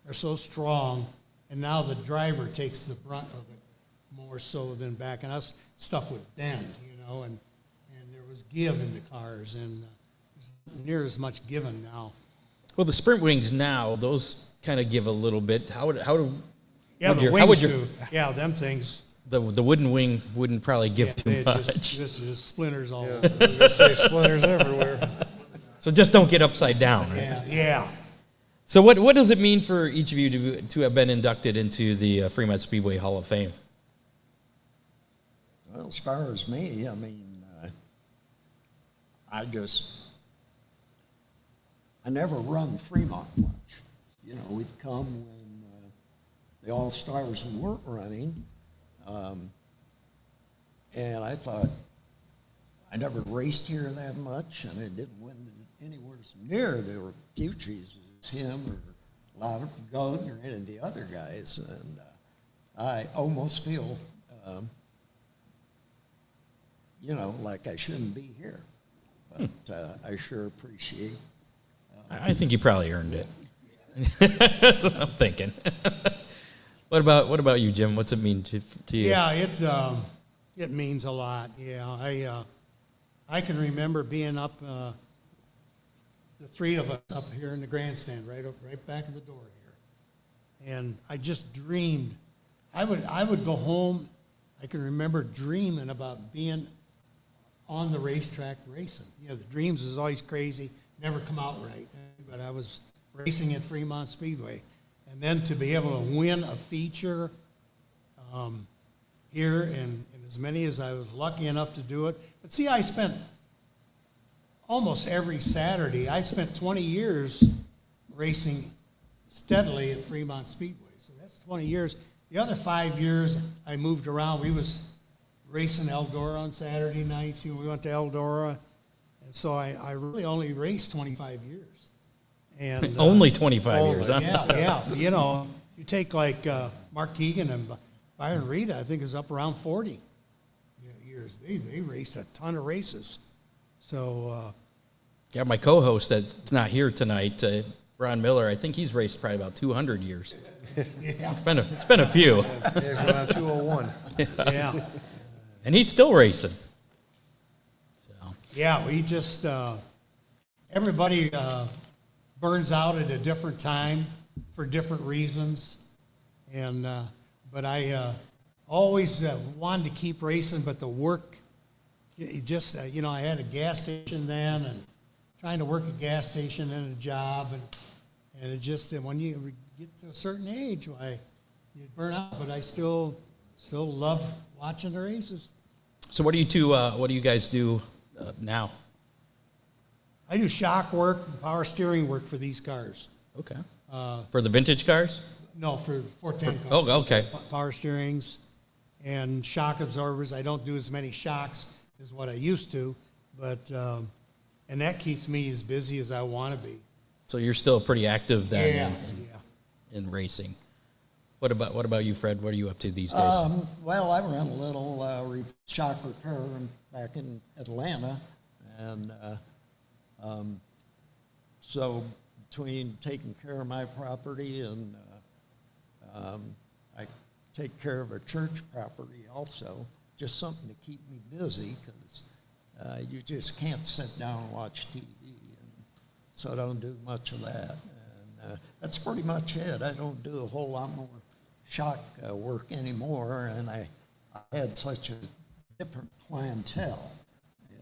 They're so strong, and now the driver takes the brunt of it more so than back. And us, stuff would bend, and there was give in the cars, and there's not near as much given now. Well, the sprint wings now, those kind of give a little bit. Yeah, would the your- wings how would your- do. Yeah, them things. The wooden wing wouldn't probably give Yeah, too they much. just splinters all Yeah, over. I was gonna say splinters everywhere. So just don't get upside down. Right? Yeah. So what does it mean for each of you to have been inducted into the Fremont Speedway Hall of Fame? Well, as far as me, I never run Fremont much. We'd come when the All-Stars weren't running, and I thought I never raced here that much, and I didn't win anywhere near the Fugees as him or Loudon Gunn or any of the other guys, and I almost feel like I shouldn't be here. But I sure appreciate. I think you probably earned it. That's what I'm thinking. What about you, Jim? What's it mean to you? Yeah, it means a lot. Yeah, I can remember being up, the three of us up here in the grandstand, right back of the door here, and I just dreamed. I would go home. I can remember dreaming about being on the racetrack racing. You know, the dreams is always crazy, never come out right. But I was racing at Fremont Speedway. And then to be able to win a feature here, and as many as I was lucky enough to do it. But see, I spent almost every Saturday, I spent 20 years racing steadily at Fremont Speedway. So that's 20 years. The other 5 years, I moved around. We was racing Eldora on Saturday nights. You know, we went to Eldora. And so I really only raced 25 years. And Only 25 years, huh? yeah. You know, you take like Mark Keegan and Byron Reed, I think is up around 40 years. They raced a ton of races. So Yeah, my co-host that's not here tonight, Ron Miller, I think he's raced probably about 200 years. yeah, It's been a few. Yeah, it's around 201. yeah. And he's still racing. So, Yeah, we just, everybody burns out at a different time for different reasons. And, but I always wanted to keep racing, but the work, it just, you know, I had a gas station then and trying to work a gas station and a job. And it just, when you get to a certain age, you burn out, but I still love watching the races. so what do you guys do now? I do shock work, and power steering work for these cars. Okay. For the vintage cars? No, for 410 cars. Oh, okay. Power steerings and shock absorbers. I don't do as many shocks as what I used to, but and that keeps me as busy as I want to be. So you're still pretty active then Yeah. in racing. What about you, Fred? What are you up to these days? Well, I ran a little shock repair back in Atlanta, and so between taking care of my property and I take care of a church property also, just something to keep me busy because you just can't sit down and watch TV, and so I don't do much of that. And that's pretty much it. I don't do a whole lot more shock work anymore, and I had such a different clientele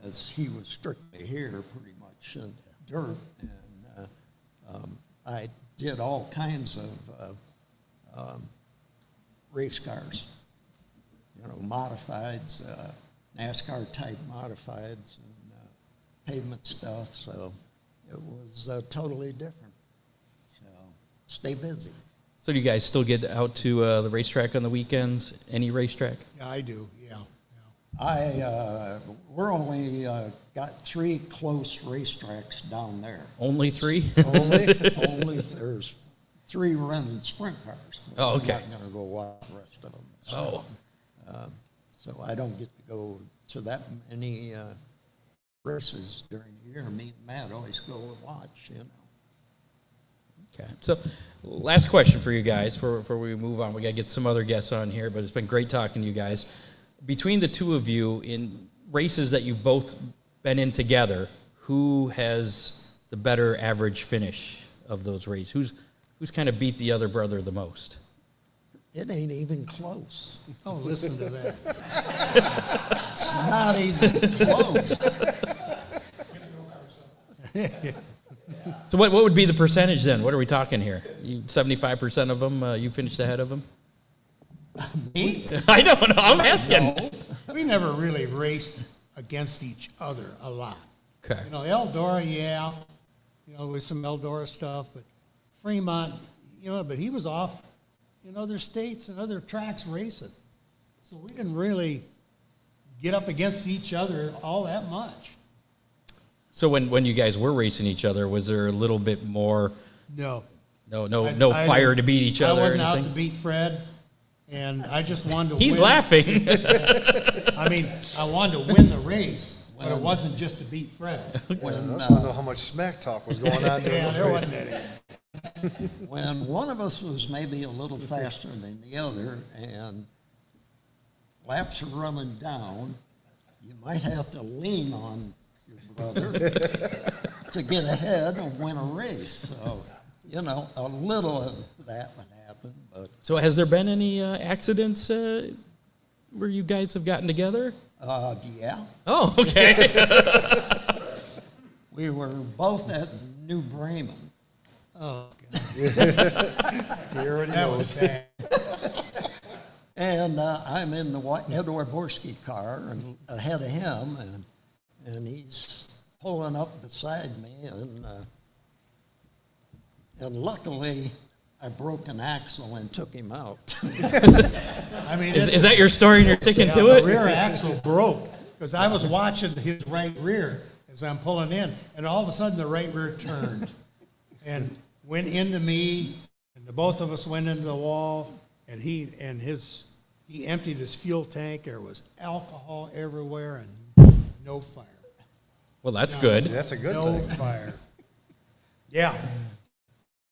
as he was strictly here pretty much in dirt, and I did all kinds of race cars, you know, modifieds, NASCAR type modifieds, and pavement stuff, so it was totally different. So stay busy. So do you guys still get out to the racetrack on the weekends? Any racetrack? Yeah, I do. Yeah. We're only got 3 close racetracks down there. Only 3? Only there's 3 running sprint cars. Oh, okay. I'm not going to go watch the rest of them. So, so I don't get to go to that many races during the year. Me and Matt always go and watch, you know. Okay. So last question for you guys before we move on. We got to get some other guests on here, but it's been great talking to you guys. Between the two of you, in races that you've both been in together, who has the better average finish of those races? Who's kind of beat the other brother the most? It ain't even close. Oh, listen to that. It's not even close. So what would be the percentage then? What are we talking here? 75% of them, you finished ahead of them? Me? I don't know. I'm asking. No. We never really raced against each other a lot. Okay. You know, Eldora, yeah. You know, with some Eldora stuff, but Fremont, you know, but he was off in other states and other tracks racing. So we didn't really get up against each other all that much. So when you guys were racing each other, was there a little bit more? No. No fire to beat each other. I or wasn't out anything? to beat Fred, and I just wanted to He's win. laughing. I mean, I wanted to win the race, but it wasn't just to beat Fred. When, I don't know how much smack talk was going on during Yeah, those there races. wasn't any. when one of us was maybe a little faster than the other and laps are running down, you might have to lean on your brother to get ahead and win a race. So, you know, a little of that would happen. But So has there been any accidents where you guys have gotten together? Yeah. Oh, okay. We were both at New Bremen. Oh, He already that knows. was sad. And I'm in the Edward Borski car and ahead of him, and he's pulling up beside me, and luckily I broke an axle and took him out. I mean, Is that your story and you're sticking yeah, to the it? rear axle broke because I was watching his right rear as I'm pulling in, and all of a sudden the right rear turned and went into me, and the both of us went into the wall, and he emptied his fuel tank. There was alcohol everywhere and no fire. Well, that's good. That's a good No thing. fire. Yeah.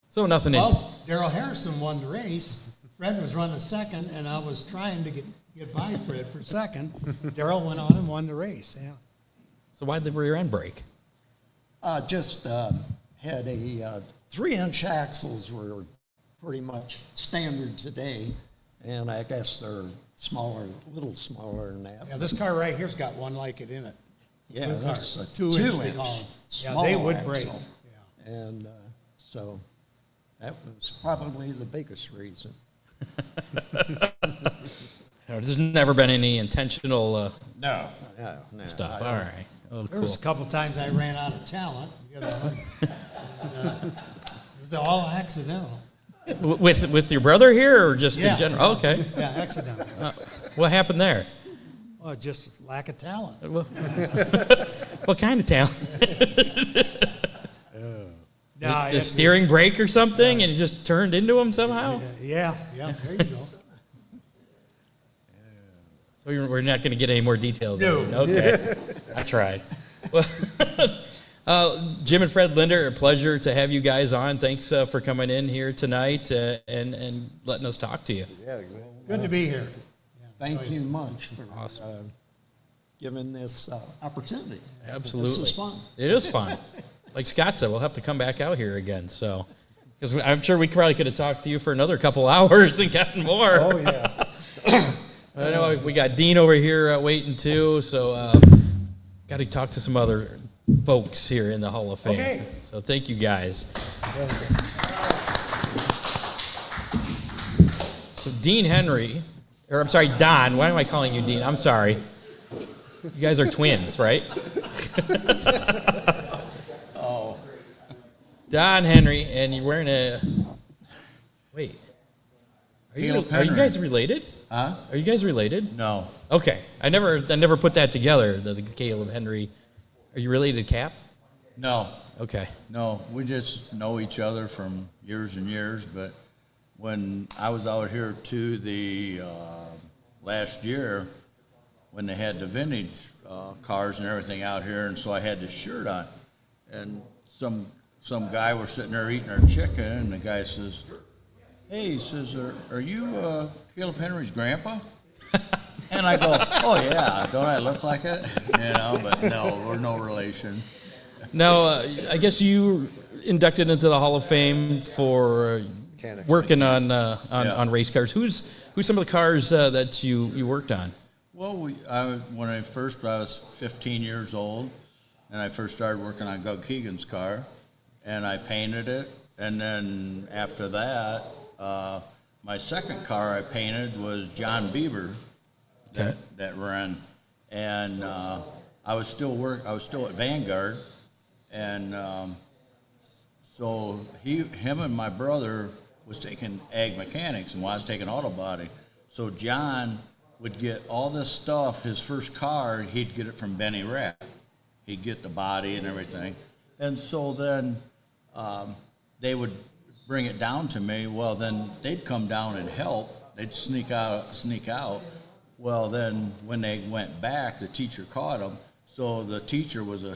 So nothing in. Well, Darrell Harrison won the race. Fred was running second, and I was trying to get by Fred for second. Darrell went on and won the race. Yeah. So why'd the rear end break? Just had a 3-inch axles were pretty much standard today, and I guess they're smaller, a little smaller than that. Yeah, this car right here's got one like it in it. Yeah, Blue car. that's a 2-inch, they 2-inch call them. Yeah, small they would axle. break. Yeah. And so that was probably the biggest reason. There's never been any intentional No. stuff. All right. Oh, There cool. was a couple times I ran out of talent. You know, it was all accidental. With your brother here, or just Yeah. in general? Oh, okay. Yeah, accidental. What happened there? Well, just lack of talent. What kind of talent? No, The steering brake or something, and it just turned into him somehow? Yeah, there you go. So we're not going to get any more details. No. on it. Okay. I tried. Well, Jim and Fred Linder, a pleasure to have you guys on. Thanks for coming in here tonight and letting us talk to you. Yeah, exactly. Good to be here. Thank you much for Awesome. giving this opportunity. Absolutely. This is fun. It is fun. Like Scott said, we'll have to come back out here again. So, because I'm sure we probably could have talked to you for another couple hours and gotten more. Oh, yeah. I know we got Dean over here waiting too. So, got to talk to some other folks here in the Hall of Fame. Okay. So, thank you guys. So, Dean Henry, or I'm sorry, Don. Why am I calling you Dean? I'm sorry. You guys are twins, right? Don Henry, and you're wearing a. Wait. Are you guys related? Huh? Are you guys related? No. Okay. I never put that together. The Caleb Henry. Are you related to Cap? No. Okay. No. We just know each other from years and years. But when I was out here too, the last year, when they had the vintage cars and everything out here, and so I had this shirt on, and some guy was sitting there eating our chicken, and the guy says, "Hey," he says, "Are you Caleb Henry's grandpa?" And I go, "Oh yeah, don't I look like it?" You know, but no, we're no relation. Now, I guess you inducted into the Hall of Fame for Mechanics. working on race cars. Who's some of the cars that you worked on? Well, when I was 15 years old, and I first started working on Doug Keegan's car, and I painted it. And then after that, my second car I painted was John Bieber, that ran, and I was still at Vanguard, and so him and my brother was taking ag mechanics, and I was taking auto body. So John would get all this stuff. His first car, he'd get it from Benny Rapp. He'd get the body and everything, and so then they would bring it down to me. Well, then they'd come down and help. They'd sneak out. Well, then when they went back, the teacher caught them. So the teacher was a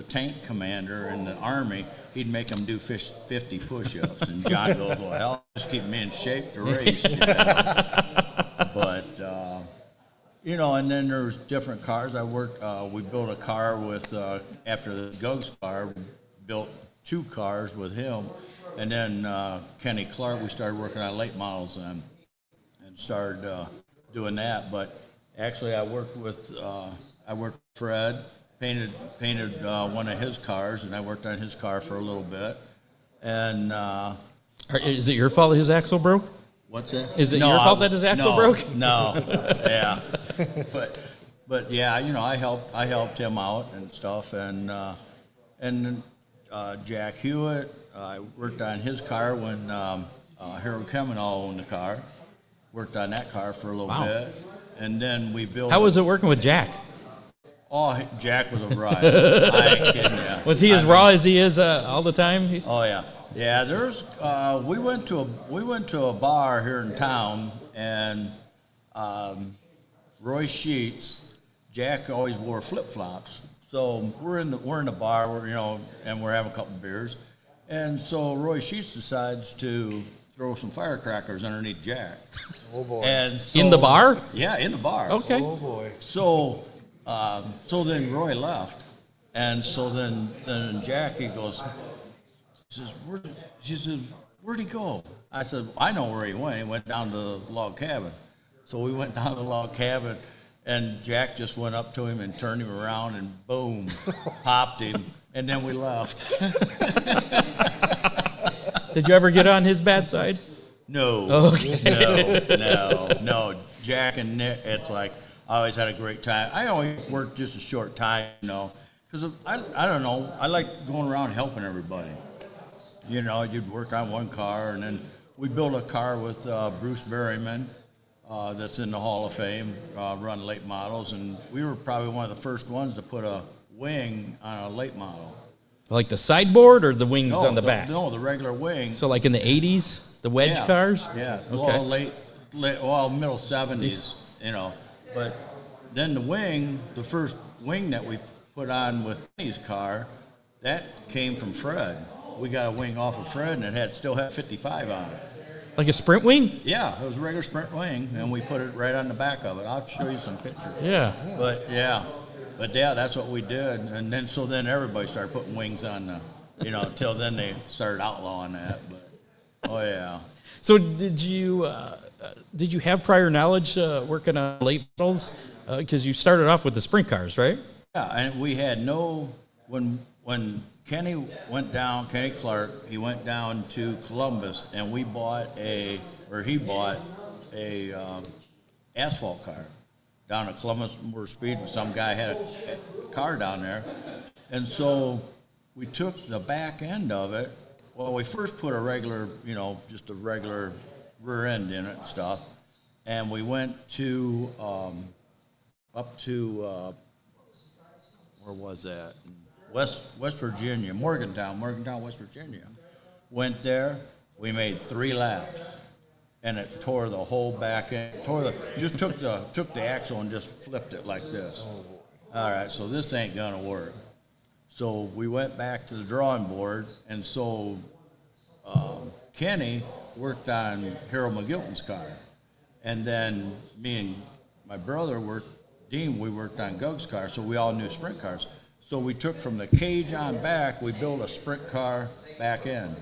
tank commander in the Army. He'd make them do 50 push-ups, and John goes, "Well, hell, just keep me in shape to race." You know? But and then there's different cars. We built a car with after the Gug's car, we built 2 cars with him, and then Kenny Clark. We started working on late models and started doing that. But Actually, I worked with Fred, painted one of his cars, and I worked on his car for a little bit. And Is it your fault his axle broke? what's that? Is it your fault that his axle broke? No, yeah, but yeah, you know, I helped him out and stuff, and Jack Hewitt, I worked on his car when Harold Kemenall owned the car. Worked on that car for a little bit, and then we built. How was it working with Jack? Oh, Jack was a riot. I ain't kidding you. Was he as raw as he is all the time? Oh yeah, yeah. There's we went to a bar here in town, and Roy Sheets, Jack always wore flip flops. So we're in the bar, and we're having a couple beers, and so Roy Sheets decides to throw some firecrackers underneath Jack. Oh boy! And so, In the bar? Yeah, in the bar. Okay. Oh boy! So then Roy left, and so then Jackie goes, he says, where'd he go? I said, I know where he went. He went down to the log cabin. So we went down to the log cabin, and Jack just went up to him and turned him around, and boom, popped him, and then we left. Did you ever get on his bad side? No. Okay. No. Jack and Nick, it's like, I always had a great time. I only worked just a short time, because I don't know, I like going around helping everybody. You'd work on one car, and then we built a car with Bruce Berryman, that's in the Hall of Fame, run late models, and we were probably one of the first ones to put a wing on a late model. Like the sideboard or the wings on the back? No, the regular wing. So like in the 80s, the wedge cars? Yeah, Okay. Middle 70s, But then the first wing that we put on with Kenny's car, that came from Fred. We got a wing off of Fred, and it still had 55 on it. Like a sprint wing? Yeah, it was a regular sprint wing, and we put it right on the back of it. I'll show you some pictures. Yeah. But yeah, that's what we did, and then everybody started putting wings on the, until then they started outlawing that. But oh yeah. So did you have prior knowledge working on late models? Because you started off with the sprint cars, right? Yeah, and we had when Kenny went down, Kenny Clark, he went down to Columbus, and he bought a asphalt car down at Columbus Motor Speedway. Some guy had a car down there, and so we took the back end of it. Well, we first put a regular, just a regular rear end in it and stuff, and we went to up to where was that? West Virginia, Morgantown, West Virginia. Went there. We made 3 laps, and it tore the whole back end. Just took the axle and just flipped it like this. All right, so this ain't gonna work. So we went back to the drawing board, and so Kenny worked on Harold McGilton's car, and then me and my brother Dean, we worked on Gug's car, so we all knew sprint cars. So we took from the cage on back, we built a sprint car back end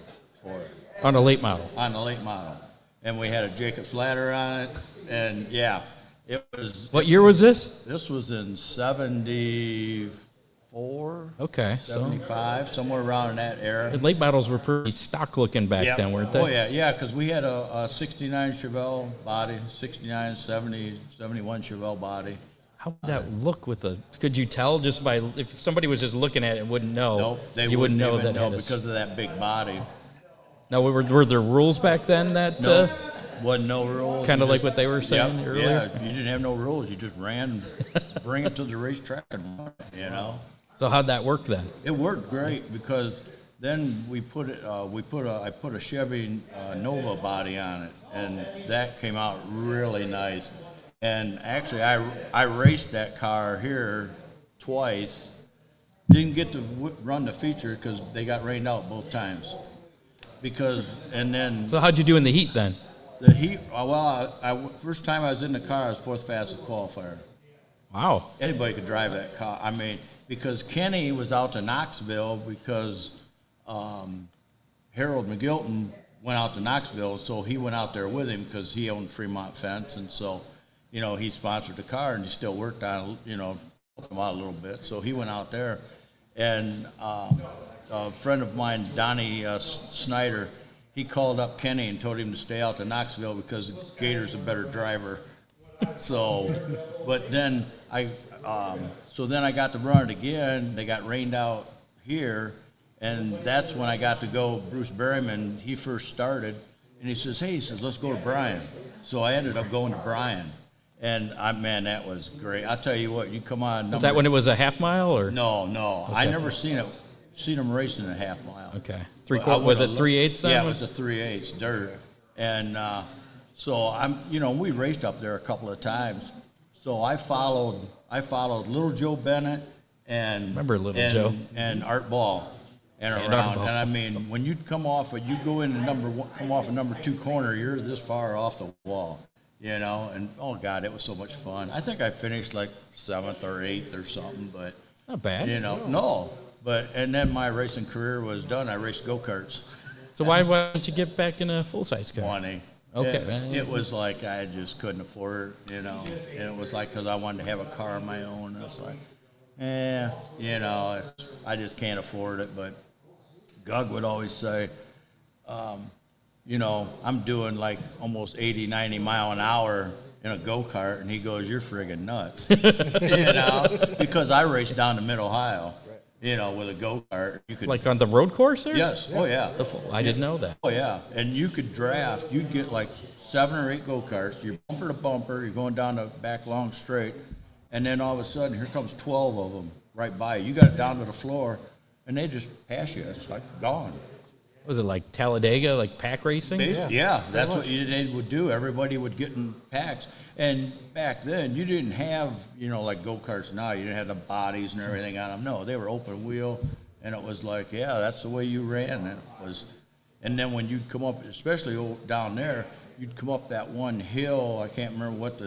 for it. On a late model? On the late model. And we had a Jacob's ladder on it, and yeah, it was... What year was this? This was in 74, Okay. 75, somewhere around in that era. The late models were pretty stock looking back then, weren't they? Oh, yeah, because we had a 69 Chevelle body, 69, 70, 71 Chevelle body. How would that look could you tell just by, if somebody was just looking at it and wouldn't know? Nope, they you wouldn't know even that know because of that big body. Now, were there rules back then that No, wasn't no rules. kind of like what they were saying earlier? Yeah, you didn't have no rules. You just ran, bring it to the racetrack and run it, So how'd that work then? It worked great because then I put a Chevy Nova body on it, and that came out really nice. And actually, I raced that car here twice. Didn't get to run the feature because they got rained out both times. So how'd you do in the heat then? The heat. First time I was in the car, I was 4th fastest qualifier. Wow. Anybody could drive that car. I mean, because Kenny was out to Knoxville because Harold McGilton went out to Knoxville, so he went out there with him because he owned Fremont Fence, and so. he sponsored the car and he still worked on it, helped him out a little bit. So he went out there, and a friend of mine, Donnie Snyder, he called up Kenny and told him to stay out to Knoxville because Gator's a better driver. So, but then I got to run it again. They got rained out here, and that's when I got to go. Bruce Berryman, he first started, and he says, let's go to Bryan. So I ended up going to Bryan, and man, that was great. I'll tell you what, you come on. Was that when it was a half mile, or? No, Okay. I never seen him racing a half mile. Okay, 3/4. Was it 3/8? Yeah, it was a 3/8 dirt, and so we raced up there a couple of times. So I followed Little Joe Bennett and Remember Little Joe and Art Ball and Art around. Ball. And I mean, when you come off a number 2 corner, you're this far off the wall, And oh God, it was so much fun. I think I finished like 7th or 8th or something, but not bad. No. But and then my racing career was done. I raced go-karts. So why don't you get back in a full-size car? Money. Okay. It was like I just couldn't afford it, And it was like because I wanted to have a car of my own. And it's like, I just can't afford it. But Gug would always say, I'm doing like almost 80, 90 mile an hour in a go-kart, and he goes, "You're friggin' nuts," because I raced down to Mid-Ohio. With a go-kart. You could Like on the road course there? Yes. Oh, yeah. I didn't know that. Oh, yeah. And you could draft. You'd get like 7 or 8 go-karts. You're bumper to bumper. You're going down the back long straight. And then all of a sudden, here comes 12 of them right by you. You got it down to the floor, and they just pass you. It's like gone. Was it like Talladega, like pack racing? Yeah, that's what they would do. Everybody would get in packs. And back then, you didn't have, like go-karts now. You didn't have the bodies and everything on them. No, they were open wheel, and it was like, that's the way you ran. And then when you'd come up, especially down there, you'd come up that one hill. I can't remember what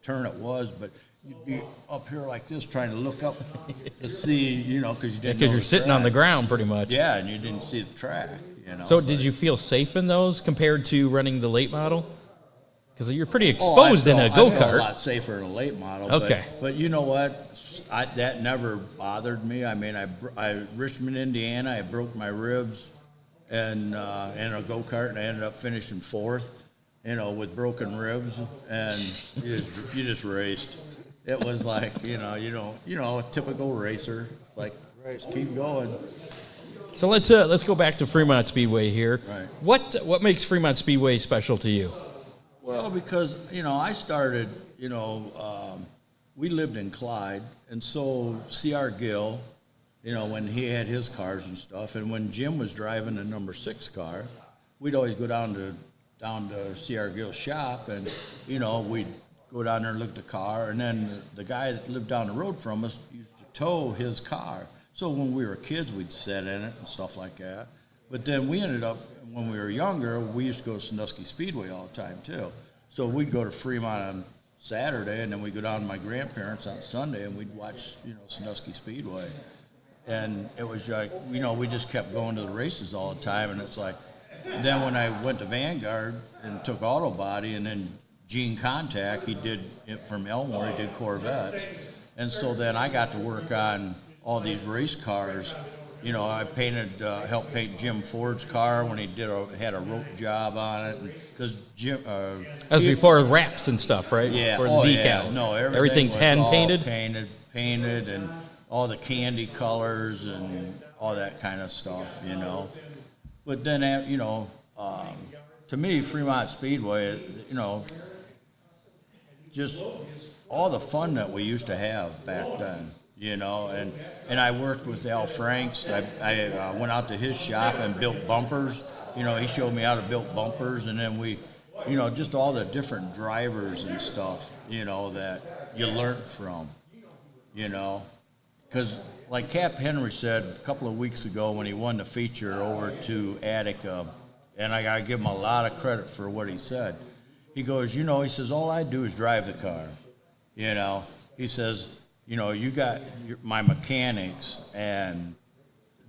turn it was, but you'd be up here like this trying to look up to see, because you didn't. Because you're sitting on the ground pretty much. Yeah, and you didn't see the track. So did you feel safe in those compared to running the late model? Because you're pretty exposed in a go-kart. I felt a lot safer in a late model. Okay. But you know what? That never bothered me. I mean, Richmond, Indiana, I broke my ribs and in a go-kart, and I ended up finishing 4th, with broken ribs, and you just raced. It was like, a typical racer. It's like, just keep going. So let's go back to Fremont Speedway here. Right. What makes Fremont Speedway special to you? Well, because, I started, we lived in Clyde, and so C.R. Gill, when he had his cars and stuff, and when Jim was driving the number 6 car, we'd always go down to C.R. Gill's shop, and, we'd go down there and look at the car, and then the guy that lived down the road from us used to tow his car. So when we were kids, we'd sit in it and stuff like that. But then we ended up, when we were younger, we used to go to Sandusky Speedway all the time, too. So we'd go to Fremont on Saturday, and then we'd go down to my grandparents on Sunday, and we'd watch, Sandusky Speedway. And it was like, we just kept going to the races all the time, and it's like, then when I went to Vanguard and took auto body, and then Gene Contact, he did it from Elmore, he did Corvettes. And so then I got to work on all these race cars. I helped paint Jim Ford's car when he had a rope job on it, because Jim. That was before wraps and stuff, right? Yeah. For the decals. decals. No, Everything's was hand all painted. Painted, and all the candy colors and all that kind of stuff, But then, to me, Fremont Speedway, just all the fun that we used to have back then. And I worked with Al Franks. I went out to his shop and built bumpers. He showed me how to build bumpers, and then we, just all the different drivers and stuff, that you learned from, Because like Cap Henry said a couple of weeks ago when he won the feature over to Attica, and I got to give him a lot of credit for what he said. He goes, he says, all I do is drive the car, He says, you got my mechanics and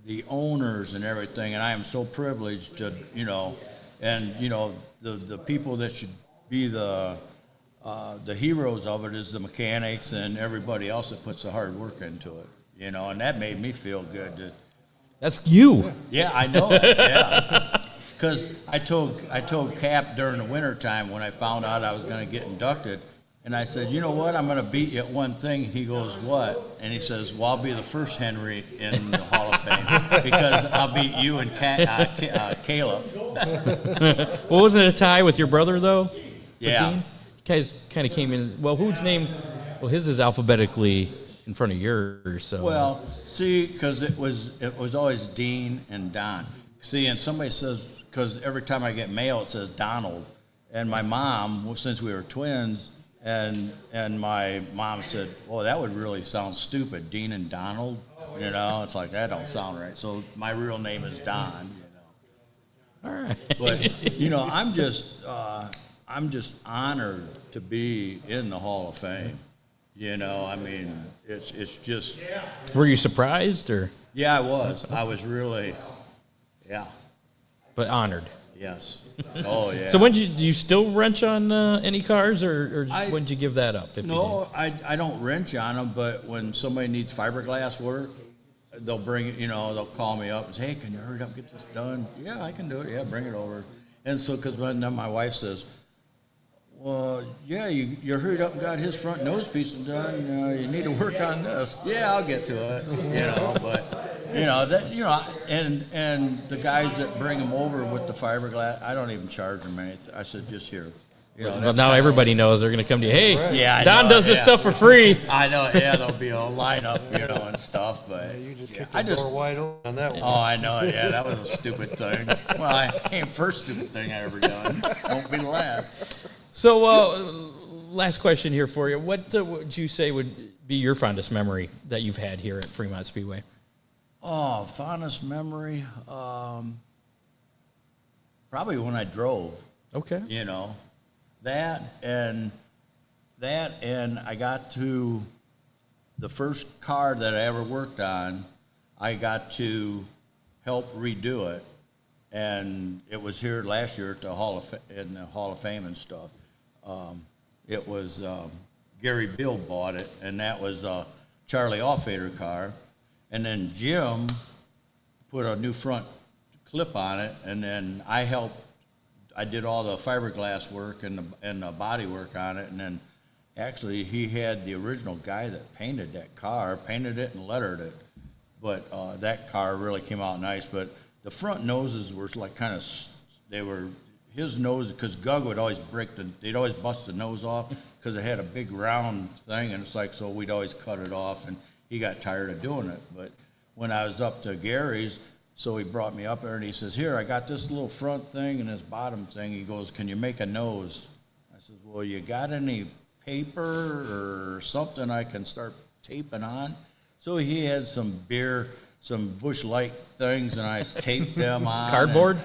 the owners and everything, and I am so privileged to, and, the people that should be the the heroes of it is the mechanics and everybody else that puts the hard work into it, you know, and that made me feel good. That's you. Yeah, I know. Yeah, because I told Cap during the wintertime when I found out I was going to get inducted, and I said, you know what, I'm going to beat you at one thing. And he goes, what? And he says, well, I'll be the first Henry in the Hall of Fame because I'll beat you and Caleb. Well, wasn't it a tie with your brother though? Yeah. Dean? You guys kind of came in. Well, whose name? Well, his is alphabetically in front of yours. So. Well, see, because it was always Dean and Don. See, and somebody says, because every time I get mail it says Donald, and my mom, well, since we were twins, and my mom said, well, that would really sound stupid, Dean and Donald. You know, it's like that don't sound right. So my real name is Don. You know. All right. But you know, I'm just honored to be in the Hall of Fame. You know, I mean, it's just. Were you surprised or? Yeah, I was. I was really, yeah. But honored. Yes. Oh, yeah. So when do you still wrench on any cars, or when did you give that up? If No, I don't wrench on them, but when somebody needs fiberglass work, they'll bring it, you know, they'll call me up and say, hey, can you hurry up and get this done? Yeah, I can do it. Yeah, bring it over. And so, because then my wife says, well, yeah, you hurried up and got his front nose piece done. You need to work on this. Yeah, I'll get to it. You know, but you know that and the guys that bring them over with the fiberglass, I don't even charge them anything. I said just here. You know, well, now everybody knows they're going to come to you. Hey, yeah, Don does this stuff for free. I know. Yeah, there'll be a lineup, you know, and stuff. But You just kicked the door wide open on that one. Oh, I know. Yeah, that was a stupid thing. Well, I ain't first stupid thing I ever done. Won't be the last. So, last question here for you. What would you say would be your fondest memory that you've had here at Fremont Speedway? Oh, fondest memory? Probably when I drove. Okay. You know, that and I got to the first car that I ever worked on. I got to help redo it, and it was here last year at the Hall of Fame and stuff. It was Gary Bill bought it, and that was a Charlie Offfader car. And then Jim put a new front clip on it, and then I helped. I did all the fiberglass work and the body work on it, and then actually he had the original guy that painted that car, painted it and lettered it. But that car really came out nice. But the front noses were like kind of, they were. His nose, because Gug would always they'd always bust the nose off because it had a big round thing, and it's like, so we'd always cut it off, and he got tired of doing it. But when I was up to Gary's, so he brought me up there, and he says, here, I got this little front thing and this bottom thing. He goes, can you make a nose? I said, well, you got any paper or something I can start taping on? So he had some Bush Light things, and I taped them on. Cardboard.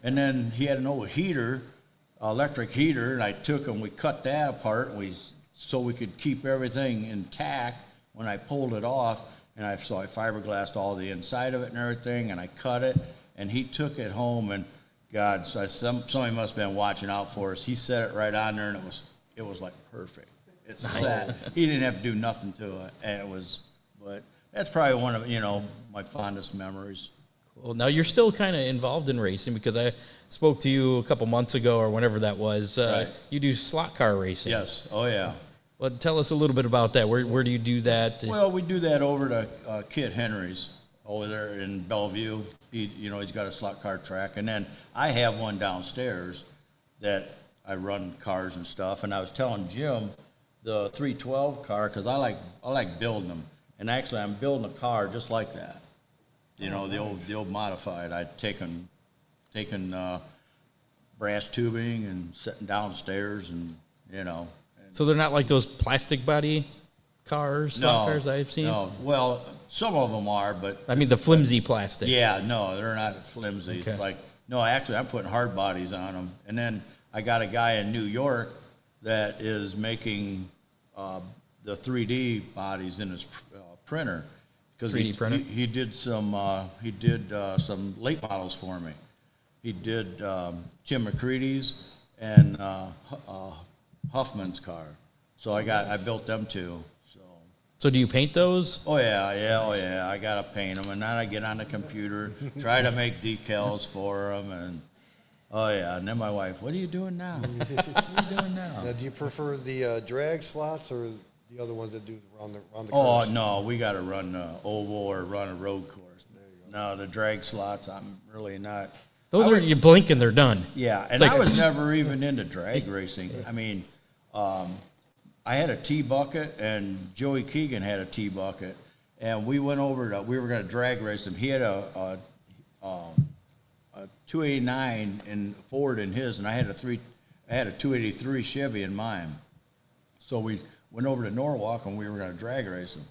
And then he had an old heater, electric heater, and I took and we cut that apart so we could keep everything intact. When I pulled it off, and I fiberglassed all the inside of it and everything, and I cut it, and he took it home, and God, so somebody must have been watching out for us. He set it right on there, and it was like perfect. It sat. He didn't have to do nothing to it, and it was, but that's probably one of, my fondest memories. Well, now you're still kind of involved in racing because I spoke to you a couple months ago or whenever that was. Right. You do slot car racing. Yes. Oh, yeah. Well, tell us a little bit about that. Where do you do that? Well, we do that over to Kit Henry's over there in Bellevue. He's got a slot car track, and then I have one downstairs that I run cars and stuff. And I was telling Jim the 312 car because I like building them, and actually I'm building a car just like that. The old modified. I'd taken brass tubing and sitting downstairs, and So they're not like those plastic body cars, slot cars I've seen? No. Well, some of them are, but I mean the flimsy plastic. yeah, no, they're not flimsy. Okay. It's like, no, actually I'm putting hard bodies on them. And then I got a guy in New York that is making the 3D bodies in his printer. 3D printer? He did some late models for me. He did Jim McCready's and Huffman's car. So I built them too. So do you paint those? Oh yeah. I gotta paint them, and then I get on the computer, try to make decals for them, and oh yeah. And then my wife, what are you doing now? What are you doing now? Now, do you prefer the drag slots or the other ones that do around the Oh course? no, we gotta run the oval or run a road course. No, the drag slots, I'm really not. Those are, you blink and they're done. Yeah, and like- I was never even into drag racing. I mean, I had a T-bucket, and Joey Keegan had a T-bucket, and we went over to, we were going to drag race him. He had a 289 in Ford in his, and I had a 283 Chevy in mine. So we went over to Norwalk, and we were going to drag race them.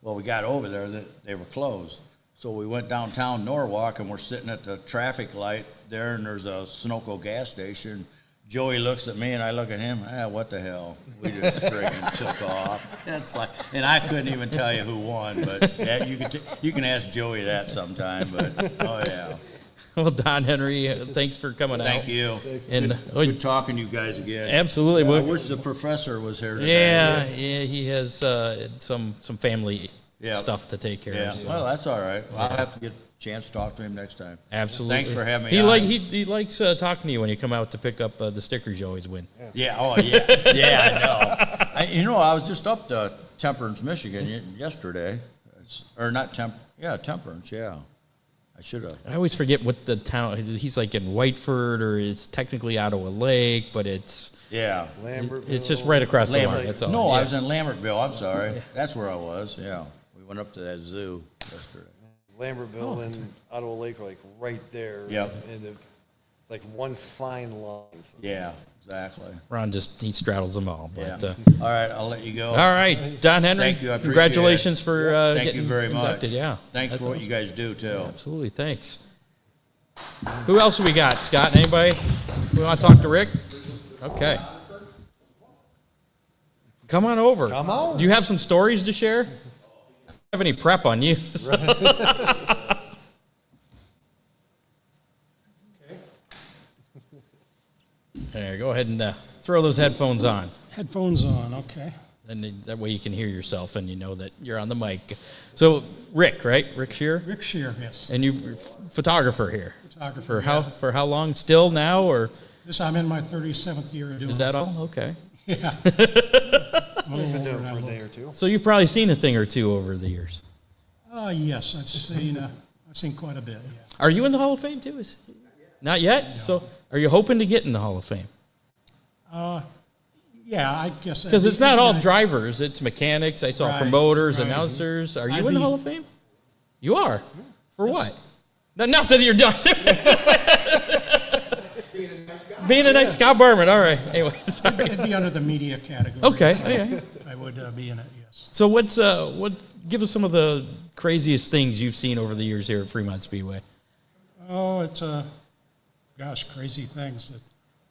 Well, we got over there, they were closed. So we went downtown Norwalk, and we're sitting at the traffic light there, and there's a Sunoco gas station. Joey looks at me, and I look at him. What the hell? We just friggin' took off. It's like, and I couldn't even tell you who won, but yeah, you can ask Joey that sometime. But oh yeah. Well, Don Henry, thanks for coming out. Thank you. And Good talking to you guys again. absolutely. I Well, wish the professor was here today. yeah, he has some family Yeah. stuff to take care Yeah. of. So. Well, that's all right. I'll have to get a chance to talk to him next time. Absolutely. Thanks for having me He on. he likes talking to you when you come out to pick up the stickers you always win. Yeah. Oh, yeah. Yeah, I know. I was just up to Temperance, Michigan yesterday. Or not Temperance. Yeah. I should have. I always forget what the town. He's like in Whiteford, or it's technically Ottawa Lake, but it's Yeah. Lambertville. it's just right across the line. That's all. No, Yeah. I was in Lambertville. I'm sorry. That's where I was. Yeah. We went up to that zoo yesterday. Lambertville and Ottawa Lake are like right there. Yep. And it's like one fine line. So Yeah, exactly. Ron he straddles them all. Yeah. But, All right, I'll let you go. all right, Don Henry. Thank you. I appreciate Congratulations it. for Thank getting you very inducted. much. Yeah. Thanks That's for what awesome. you guys do, too. Absolutely. Thanks. Who else do we got? Scott? Anybody? We want to talk to Rick? Okay. Come on over. Come on. Do you have some stories to share? I don't have any prep on you. so- There, go ahead and throw those headphones on. Headphones on, okay. And that way you can hear yourself and you know that you're on the mic. So, Rick, right? Rick Shear? Rick Shear, yes. And you're photographer here. Photographer. For how long? Still now, or I'm in my 37th year of doing is that all? Okay. Yeah. I'm a little been older doing it now, for a but- day or two. So you've probably seen a thing or two over the years. Yes, I've seen quite a bit, yeah. Are you in the Hall of Fame too? Not yet? No. So are you hoping to get in the Hall of Fame? Yeah, I guess. Because it's not all I- drivers, it's mechanics. I saw Right, promoters, right. announcers. Are you I'd in the be- Hall of Fame? You are? For what? No, not that you're done. Being a nice Scott Barman. All right. Anyway, sorry. It'd be under the media category. Okay. Okay. If I would be in it, yes. So give us some of the craziest things you've seen over the years here at Fremont Speedway. Oh, it's crazy things.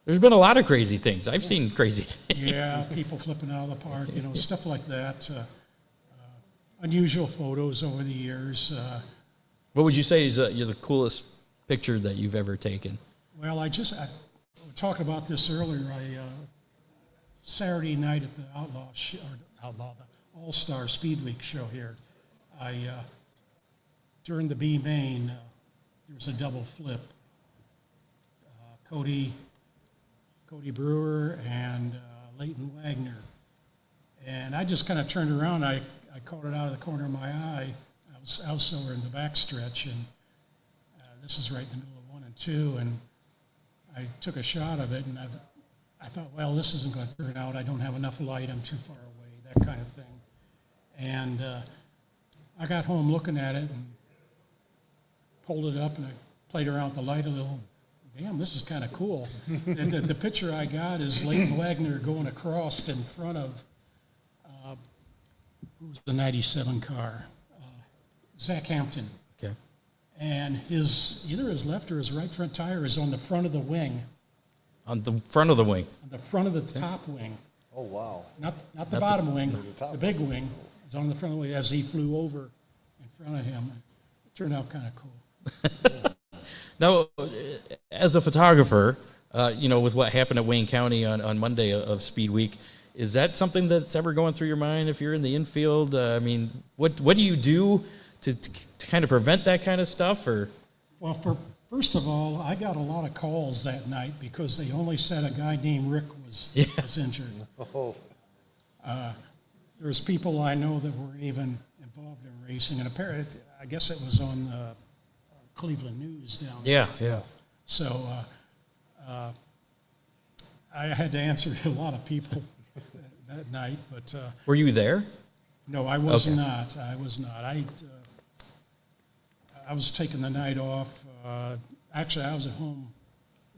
There's been a lot of crazy things. I've seen crazy things. Yeah, people flipping out of the park, stuff like that. Unusual photos over the years. What would you say is you're the coolest picture that you've ever taken? Well, we were talking about this earlier. Saturday night at the the All-Star Speed Week show here, during the B main, there was a double flip. Cody Brewer and Leighton Wagner. And I just kind of turned around. I caught it out of the corner of my eye. I was somewhere in the backstretch, and this is right in the middle of 1 and 2, and I took a shot of it, and I thought, well, this isn't going to turn out. I don't have enough light. I'm too far away, that kind of thing. And I got home looking at it and pulled it up, and I played around with the light a little. Damn, this is kind of cool. The picture I got is Leighton Wagner going across in front of, who was the 97 car? Zach Hampton. Okay. And either his left or his right front tire is on the front of the wing, On the front of the wing. on the front of the top wing. Oh, wow. Not the bottom wing, top the big wing is on the front of the wing as he flew over in front of him. It turned out kind of cool. Now, as a photographer, With what happened at Wayne County on Monday of Speed Week, is that something that's ever going through your mind if you're in the infield? What do you do to kind of prevent that kind of stuff? Or Well, first of all, I got a lot of calls that night because they only said a guy named Rick was injured. Oh, There's people I know that were even involved in racing, and apparently, I guess it was on the Cleveland News down there. yeah. So I had to answer to a lot of people that night, but Were you there? no, I was Okay. not. I was not. I was taking the night off. Actually, I was at home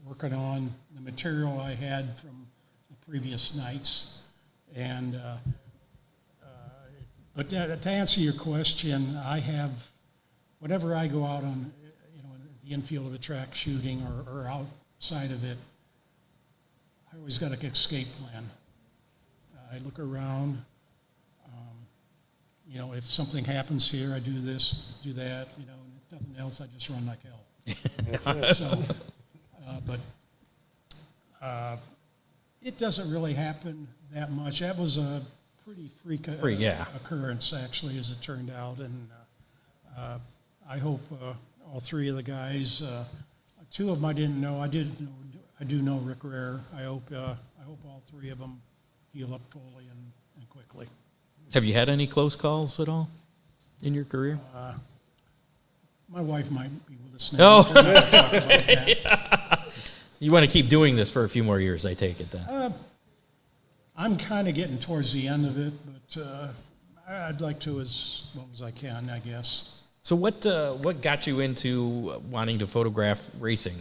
working on the material I had from the previous nights, and but to answer your question, I have whenever I go out on the infield of a track shooting or outside of it, I always got an escape plan. I look around. If something happens here, I do this, do that. And if nothing else, I just run like hell. So, but it doesn't really happen that much. That was a pretty freak occurrence, actually, as it turned out. And I hope all three of the guys. Two of them I didn't know. I do know Rick Rare. I hope all three of them heal up fully and quickly. Have you had any close calls at all in your career? My wife might be with us now. Oh. We're not gonna talk about that. You want to keep doing this for a few more years, I take it then. I'm kind of getting towards the end of it, but I'd like to as long as I can, I guess. So what got you into wanting to photograph racing?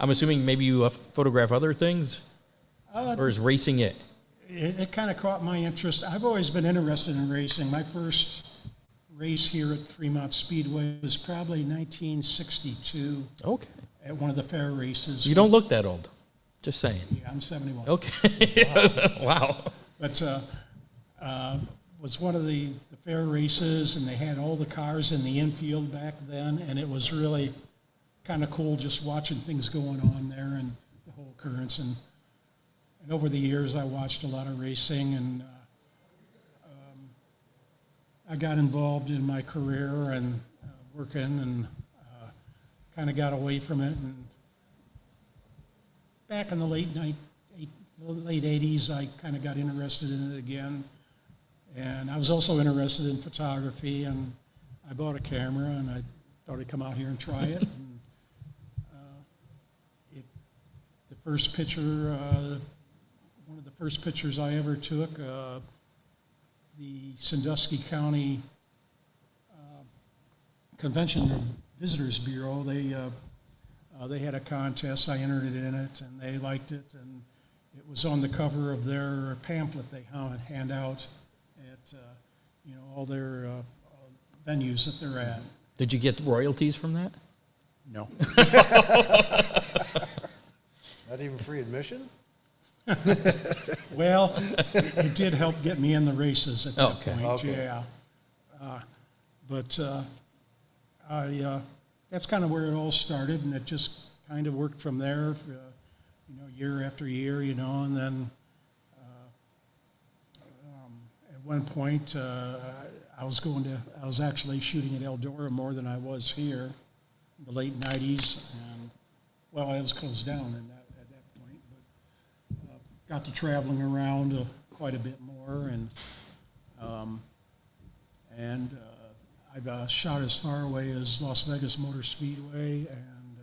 I'm assuming maybe you photograph other things, or is racing it? It kind of caught my interest. I've always been interested in racing. My first race here at Fremont Speedway was probably 1962 Okay. at one of the fair races. You don't look that old. Just saying. Yeah, I'm 71. Okay. Wow. But was one of the fair races, and they had all the cars in the infield back then, and it was really kind of cool just watching things going on there and the whole occurrence. And over the years, I watched a lot of racing, and I got involved in my career and working, and kind of got away from it. And back in the late 80s, I kind of got interested in it again. And I was also interested in photography, and I bought a camera, and I thought I'd come out here and try it. And, the first picture, one of the first pictures I ever took, the Sandusky County Convention and Visitors Bureau, they had a contest. I entered it in it, and they liked it, and it was on the cover of their pamphlet they hand out at all their venues that they're at. Did you get royalties from that? No. not even free admission? Well, it did help get me in the races at that Okay. point. Okay. Yeah. But that's kind of where it all started, and it just kind of worked from there, year after year, and then at one point I was actually shooting at Eldora more than I was here in the late 90s, and I was closed down at that point, but got to traveling around quite a bit more, and I've shot as far away as Las Vegas Motor Speedway, and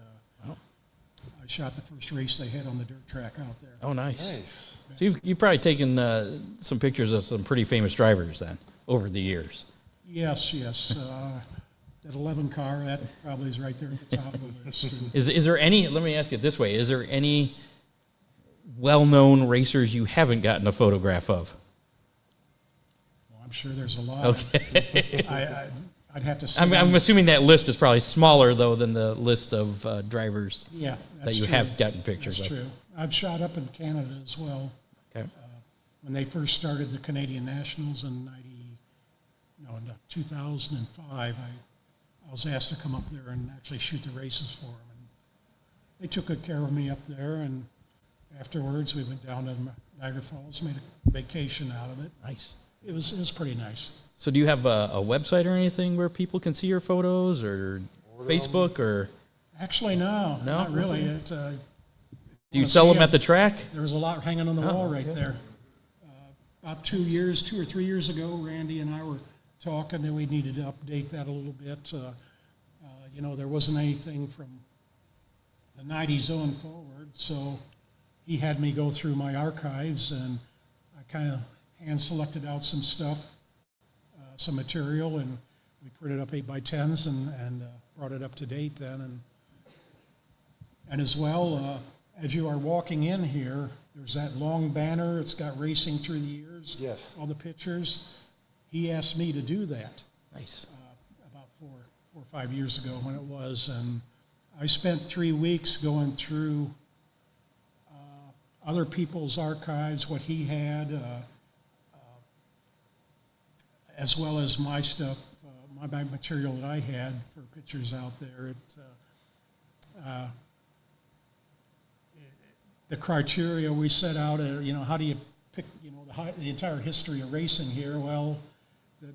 I shot the first race they had on the dirt track out there. Oh, nice. Nice. So you've probably taken some pictures of some pretty famous drivers then over the years. Yes. That 11 car, that probably is right there at the top of the list. And Is there any? Let me ask you it this way: is there any well-known racers you haven't gotten a photograph of? I'm sure there's a lot. Okay. I'd have to say. I'm assuming that list is probably smaller though than the list of drivers Yeah, that that's you true. have gotten pictures That's of. true. I've shot up in Canada as well. Okay. When they first started the Canadian Nationals in 2005, I was asked to come up there and actually shoot the races for them. they took good care of me up there, and afterwards we went down to Niagara Falls, made a vacation out of it. Nice. It was pretty nice. So do you have a website or anything where people can see your photos, or Facebook, or Actually, no, No? not really. do you sell them at the track? There was a lot hanging on the wall right okay. there. About 2 or 3 years ago, Randy and I were talking that we needed to update that a little bit. There wasn't anything from the 90s on forward, so he had me go through my archives, and I kind of hand-selected out some stuff, some material, and we printed up 8x10s and brought it up to date then. And as well, as you are walking in here, there's that long banner. It's got racing through the years. Yes. All the pictures. He asked me to do that Nice. about 4 or 5 years ago when it was. And I spent 3 weeks going through other people's archives, what he had, as well as my stuff, my material that I had for pictures out there. The criteria we set out, how do you pick, the entire history of racing here? Well,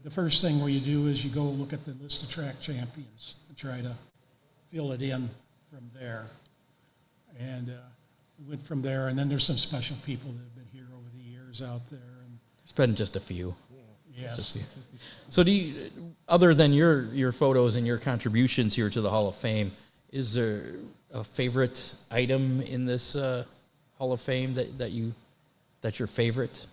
the first thing where you do is you go look at the list of track champions and try to fill it in from there. And we went from there, and then there's some special people that have been here over the years out there. And It's been just a few. yes, Just a few. So do you, other than your photos and your contributions here to the Hall of Fame, is there a favorite item in this Hall of Fame that's your favorite?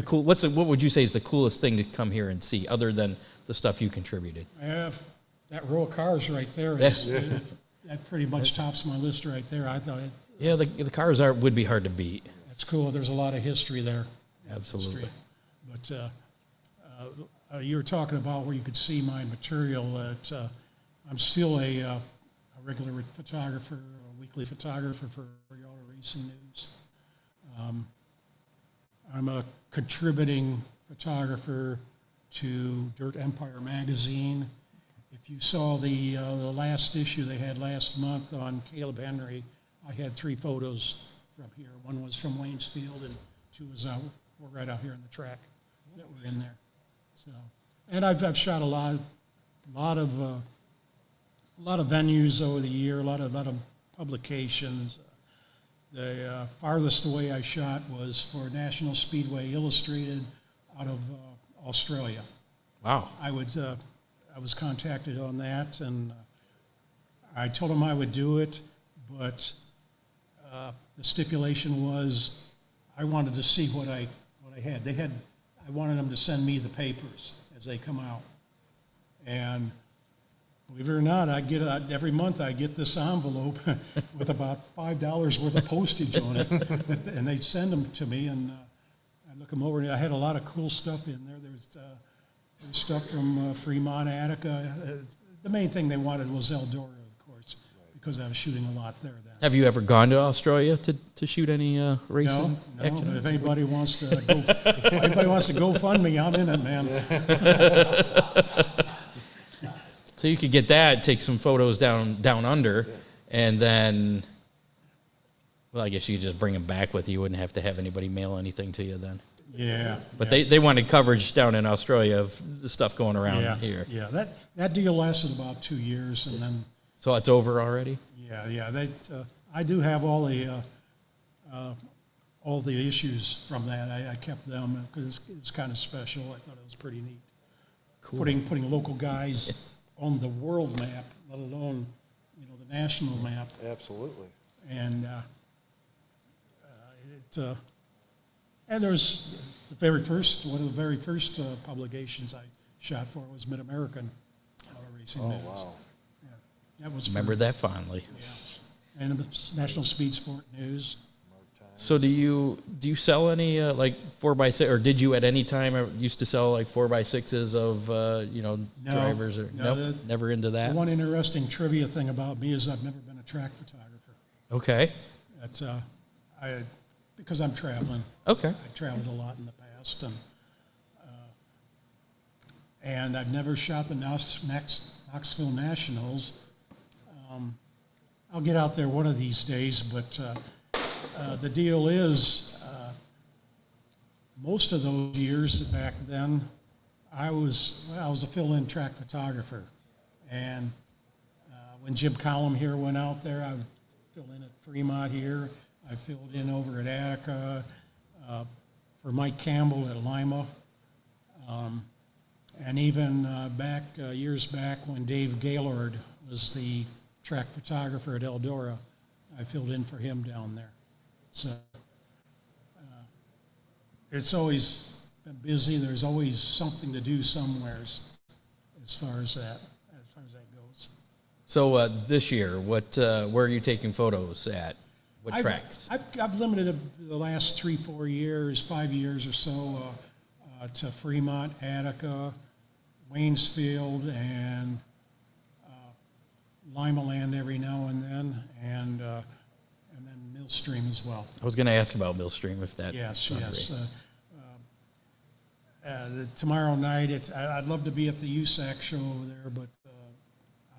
What would you say is the coolest thing to come here and see, other than the stuff you contributed? I have that row of cars right there. That pretty much tops my list right there. I thought Yeah, the cars would be hard to beat. that's cool. There's a lot of history there. Absolutely. But you were talking about where you could see my material. I'm still a regular photographer, a weekly photographer for Auto Racing News. I'm a contributing photographer to Dirt Empire magazine. If you saw the last issue they had last month on Caleb Henry, I had 3 photos from here. One was from Waynesfield, and 2 was were right out here on the track that were in there. So, and I've shot a lot of venues over the year, a lot of publications. The farthest away I shot was for National Speedway Illustrated out of Australia. Wow. I was contacted on that, and I told them I would do it, but the stipulation was I wanted to see what I had. I wanted them to send me the papers as they come out, and believe it or not, every month I get this envelope with about $5 worth of postage on it, and they send them to me, and I look them over. And I had a lot of cool stuff in there. There's stuff from Fremont, Attica. The main thing they wanted was Eldora, of course, because I was shooting a lot there then. Have you ever gone to Australia to shoot any racing No, action? but if anybody wants to go fund me, I'm in it, man. So you could get that, take some photos down under, and then, well, I guess you could just bring them back with you. You wouldn't have to have anybody mail anything to you then. Yeah. But they wanted coverage down in Australia of the stuff going around here. Yeah, that deal lasted about 2 years, and then So it's over already? yeah. I do have all the issues from that. I kept them because it was kind of special. I thought it was pretty neat. Cool. Putting local guys on the world map, let alone the national map. Absolutely. And and there's one of the very first publications I shot for was Mid-American Auto Racing News. Wow. Yeah, that was Remember that fondly. and the National Speed Sport News. So do you sell any like 4x6, or did you at any time used to sell like 4x6s of drivers or never into that? One interesting trivia thing about me is I've never been a track photographer. Okay. That's because I'm traveling. Okay. I traveled a lot in the past, and I've never shot the Knoxville Nationals. I'll get out there one of these days. But the deal is, most of those years back then, I was a fill-in track photographer, and when Jim Collum here went out there, I would fill in at Fremont here. I filled in over at Attica, for Mike Campbell at Lima, and even years back when Dave Gaylord was the track photographer at Eldora, I filled in for him down there. So it's always been busy. There's always something to do somewhere as far as that goes. So this year, where are you taking photos at? What tracks? I've limited the last 3-4 years, 5 years or so to Fremont, Attica, Waynesfield, and Lima Land every now and then Millstream as well. I was going to ask about Millstream if that. Yes. Tomorrow night, I'd love to be at the USAC show over there, but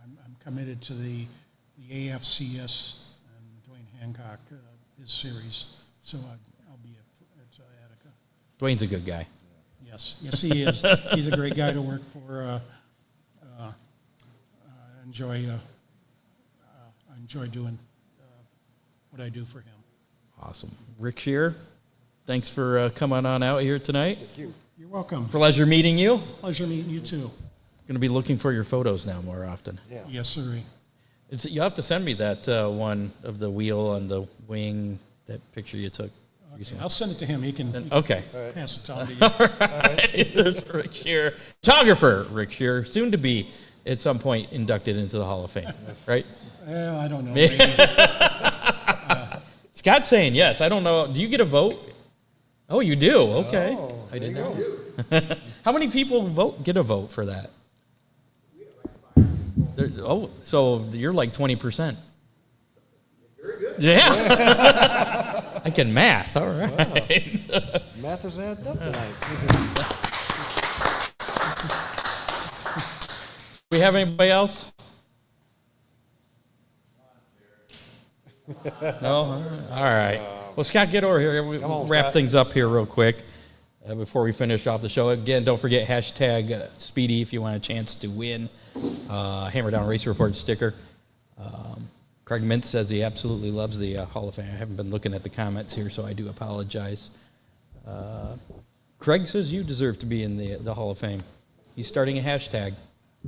I'm committed to the AFCS and Dwayne Hancock, his series, so I'll be at Attica. Dwayne's a good guy. Yes, he is. He's a great guy to work for. I enjoy doing what I do for him. Awesome. Rick Shearer, thanks for coming on out here tonight. Thank you. You're welcome. Pleasure meeting you. Pleasure meeting you too. Going to be looking for your photos now more often. Yeah. Yes, sir. You have to send me that one of the wheel on the wing, that picture you took recently. I'll send it to him. He can Okay. pass it on to you. All right. There's Rick Shearer. Photographer Rick Shearer, soon to be at some point inducted into the Hall of Fame, right? Well, I don't know. Maybe. Scott's saying yes. I don't know. Do you get a vote? Oh, you do? Okay. Oh, I didn't there know. you How many people get a vote for that? So you're like 20%. Very good. Yeah. I can math. All right. Wow. Math is adding up tonight. We have anybody else? No? All right. Well, Scott, get over here. We'll Come on, wrap Scott. things up here real quick before we finish off the show. Again, don't forget hashtag Speedy if you want a chance to win Hammer Down Race Report sticker. Craig Mintz says he absolutely loves the Hall of Fame. I haven't been looking at the comments here, so I do apologize. Craig says you deserve to be in the Hall of Fame. He's starting a hashtag,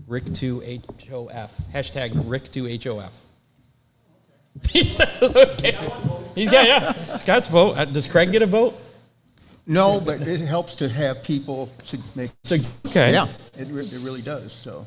Rick2HOF. Hashtag Rick2HOF. He says, okay. He's got, yeah. Scott's vote. Does Craig get a vote? No, but it helps to have people make. Okay. Yeah, it really does. So,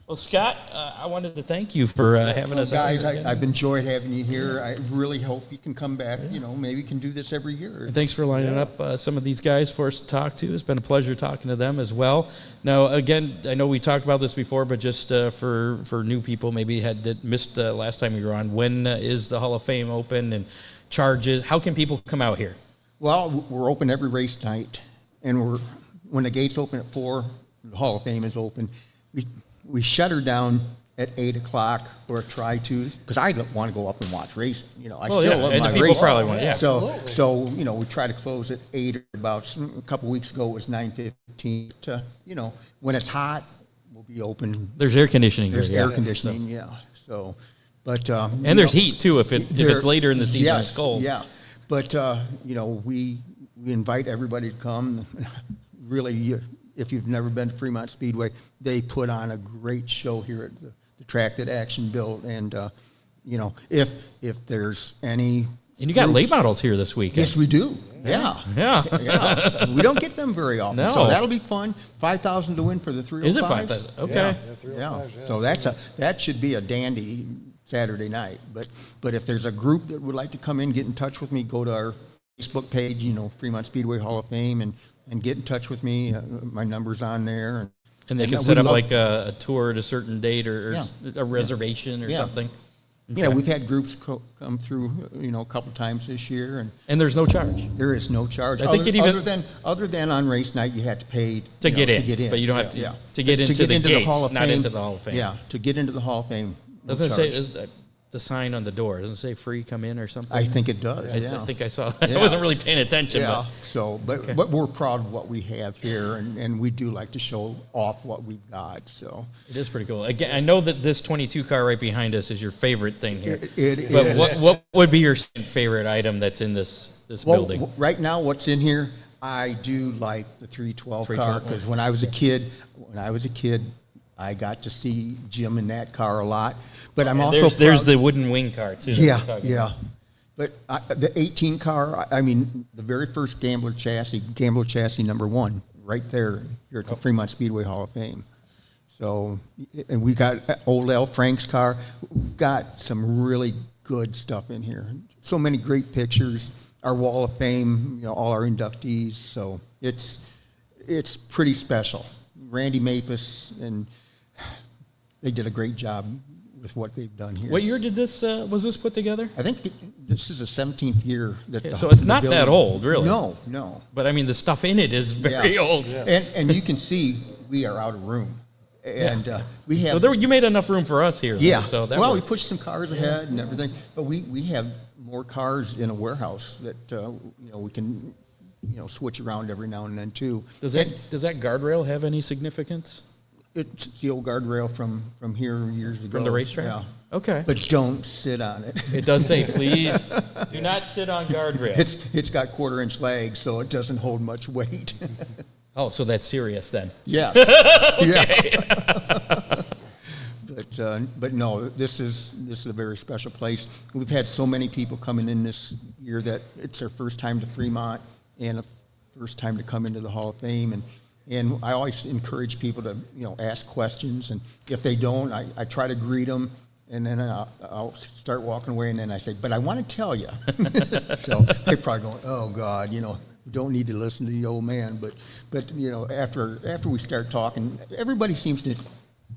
Well, Scott, I wanted to thank you for having us out guys, here again. I've enjoyed having you here. I really hope you can come back. You know, maybe we can do this every year. And thanks for lining up some of these guys for us to talk to. It's been a pleasure talking to them as well. Now, again, I know we talked about this before, but just for new people, maybe that missed last time we were on, when is the Hall of Fame open and charges? How can people come out here? Well, we're open every race night, and when the gates open at 4, the Hall of Fame is open. We shut her down at 8 o'clock, or try to, because I don't want to go up and watch racing. You know, I Well, still yeah, love and my the people racing. probably want, yeah. So you know, we try to close at 8. About a couple weeks ago, it was 9:15. You know, when it's hot, we'll be open. There's air conditioning There's here. air yeah. conditioning, yeah. So, but And there's heat, too, if it's later in the season, yes, it's cold. Yeah, but you know, we invite everybody to come. Really, if you've never been to Fremont Speedway, they put on a great show here at the track that Action built. And you know, if there's any, And you got groups- late models here this weekend. Yes, we do. Yeah. Yeah. Yeah. We don't get them very often. No. So that'll be fun. 5,000 to win for the 305s. Is it 5,000? Okay. Yeah, Yeah. 305s, So that should be a dandy Saturday night. But if there's a group that would like to come in, get in touch with me, go to our Facebook page, you know, Fremont Speedway Hall of Fame, and get in touch with me. My number's on there. And they can we set up love- like a tour at a certain date or Yeah. a reservation or Yeah. something. Yeah, Okay. we've had groups come through, you know, a couple times this year, and there's no charge there is no charge. I think it even- other than on race night, you have to pay to you get know, in, to get in. but you don't have to Yeah. to get into the gates, Hall of not Fame. into the Hall of Fame. Yeah, to get into the Hall of Fame. No Doesn't it say charge. the sign on the door? Doesn't it say free, come in or something? I think it does. I think I saw. Yeah. I wasn't really paying attention, Yeah. but So, but we're proud of what we have here, and we do like to show off what we've got. So it is pretty cool. Again, I know that this 22 car right behind us is your favorite thing here. it But is. what would be your favorite item that's in this building? Right now, what's in here? I do like the 312 car 312. because when I was a kid, I got to see Jim in that car a lot. But I'm also there's proud- the wooden wing car too. that we're Yeah, talking yeah. about. But the 18 car, I mean, the very first Gambler chassis number 1, right there here at the Fremont Speedway Hall of Fame. So, and we got old Al Frank's car. We've got some really good stuff in here. So many great pictures. Our Wall of Fame, all our inductees. So it's pretty special. Randy Mapus, and they did a great job with what they've done here. What year did this was this put together? I think this is the 17th year that. So it's the not that building- old, really. No. But I mean, the stuff in it is very Yeah. old. And you can see we are out of room, and we have. So you made enough room for us here. though, Yeah. So that well, we worked. pushed some cars ahead and everything, but we have more cars in a warehouse that we can switch around every now and then too. Does that guardrail have any significance It's the old guardrail from here years ago. from the racetrack? Yeah. Okay. But don't sit on it. It does say, please do not sit on guardrail. It's got 1/4-inch legs, so it doesn't hold much weight. Oh, so that's serious then. Yeah. Yeah. But no, this is a very special place. We've had so many people coming in this year that it's their first time to Fremont and a first time to come into the Hall of Fame. And I always encourage people to ask questions, and if they don't, I try to greet them, and then I'll start walking away, and then I say, but I want to tell you. So they're probably going, oh God, we don't need to listen to the old man. But after we start talking, everybody seems to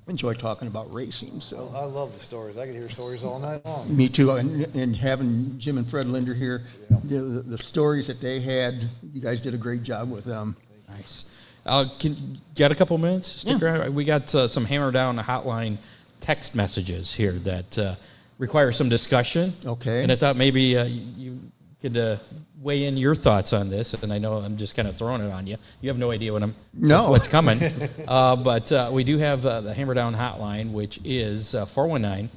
enjoy talking about racing. So I love the stories. I could hear stories all night long. me too. And having Jim and Fred Linder here, the stories that they had, you guys did a great job with them. Nice. Got a couple minutes? Stick around. We got some Hammer Down hotline text messages here that require some discussion. Okay. And I thought maybe you could weigh in your thoughts on this. And I know I'm just kind of throwing it on you. You have no idea what's coming. But we do have the Hammer Down hotline, which is 419.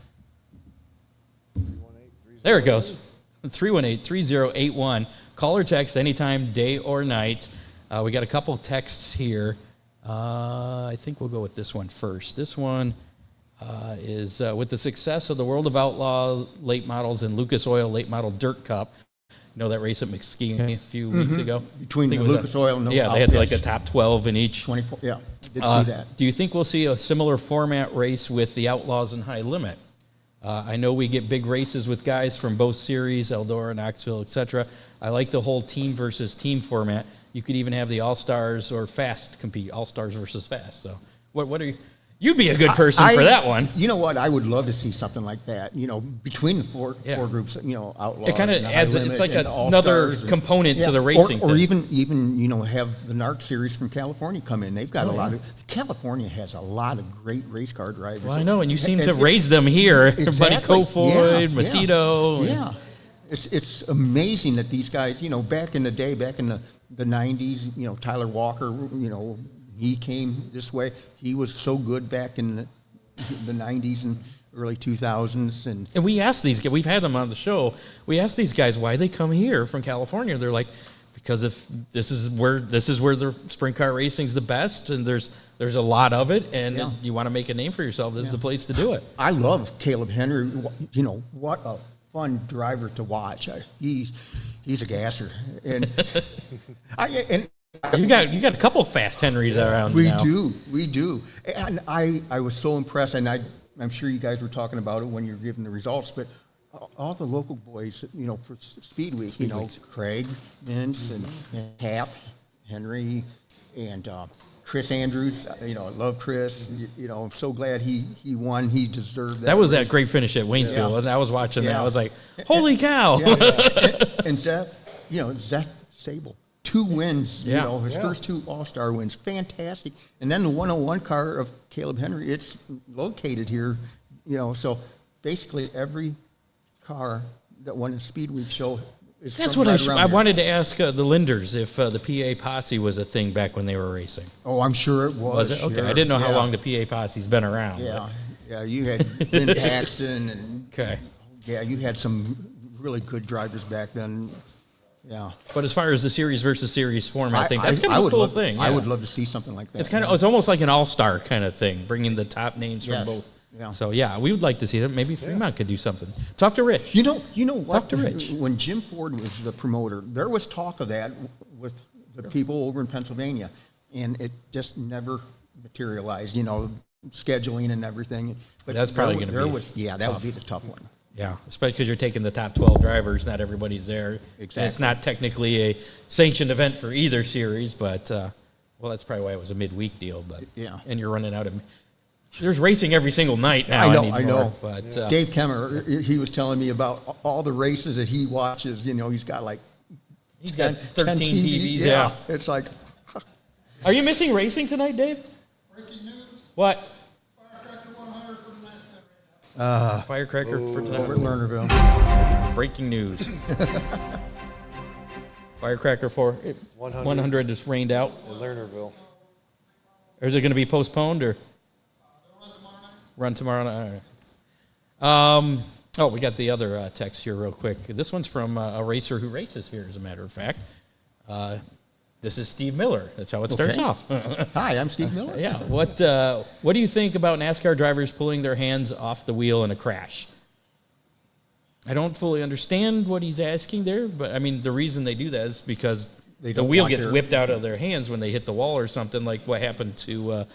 There it goes. 318-3081. Call or text anytime, day or night. We got a couple of texts here. I think we'll go with this one first. This one is with the success of the World of Outlaw late models and Lucas Oil late model Dirt Cup. You know that race at McSkey a few weeks ago? Between I think the it was Lucas Oil and yeah, they had like yes. a top 12 in each. 24, yeah, did see that. Do you think we'll see a similar format race with the Outlaws and High Limit? I know we get big races with guys from both series, Eldora, Knoxville, etc. I like the whole team versus team format. You could even have the All-Stars or Fast compete, All-Stars versus Fast. So what are you? You'd be a good person for that one. You know what? I would love to see something like that. Between the four groups, Outlaws. It kind of and adds, High Limit it's like and another All-Stars component to the racing or thing. even have the NARC series from California come in. They've got a lot of, California has a lot of great race car drivers. Well, I know, and you seem to raise them here. Buddy Exactly. Kofoid, Yeah, Macedo. Yeah. It's amazing that these guys, back in the day, back in the 90s, Tyler Walker, he came this way. He was so good back in the 90s and early 2000s. And we asked these guys, we've had them on the show, we asked these guys why they come here from California. They're like, because if this is where the sprint car racing's the best, and there's a lot of it, and you want to make a name for yourself, this is the place to do it. I love Caleb Henry. What a fun driver to watch. He's a gasser, and you got a couple of fast Henrys around. We now. do, and I was so impressed, and I'm sure you guys were talking about it when you were giving the results, but all the local boys, for Speed Week, Craig, Vince, and Cap, Henry, and Chris Andrews. I love Chris. I'm so glad he won. He deserved that. That was race. that great finish at Waynesville, and I was watching that. Yeah. I was like, holy cow. And Zeth Sable. 2 wins, his first 2 All-Star wins. Fantastic. And then the 101 car of Caleb Henry, it's located here, so basically every car that won the Speed Week show is That's from what right around I here. wanted to ask the Linders if the PA posse was a thing back when they were racing. Oh, I'm sure it was. Was it? Okay, sure. I didn't know how Yeah. long the PA posse's been around. Yeah, yeah. You had Lynn Paxton, and Okay. yeah, you had some really good drivers back then. Yeah, But as far as the series versus series format, I think that's kind I of a would cool love, thing. I yeah. would love to see something like that. It's kind of it's almost like an all-star kind of thing, bringing the top names from Yes. both. Yeah. So yeah, we would like to see that. Maybe Fremont could do something. Talk to Rich. You know what? Talk to Rich. When Jim Ford was the promoter, there was talk of that with the people over in Pennsylvania, and it just never materialized. You know, scheduling and everything. But That's probably going to be there was that tough. would be the tough one. Yeah, especially because you're taking the top 12 drivers. Not everybody's there. And it's Exactly. not technically a sanctioned event for either series, but well, that's probably why it was a midweek deal. But Yeah. and you're running out of. There's racing every single night now. I know. But Dave Kemmer, he was telling me about all the races that he watches. You know, he's got like he's got 10 13 TVs. Yeah. It's like, Are you missing racing tonight, Dave? Breaking news, What? Firecracker 100 from the NASCAR right now. Firecracker for tonight. over at Lernerville. Breaking news. Firecracker for 100 is rained out. In Lernerville. Or is it going to be postponed or run tomorrow night? All right. Oh, we got the other text here real quick. This one's from a racer who races here, as a matter of fact. This is Steve Miller. That's how it starts Okay. off. Hi, I'm Steve Miller. Yeah. What do you think about NASCAR drivers pulling their hands off the wheel in a crash? I don't fully understand what he's asking there, but I mean the reason they do that is because They the don't wheel want gets their- whipped out of their hands when they hit the wall or something, like what happened to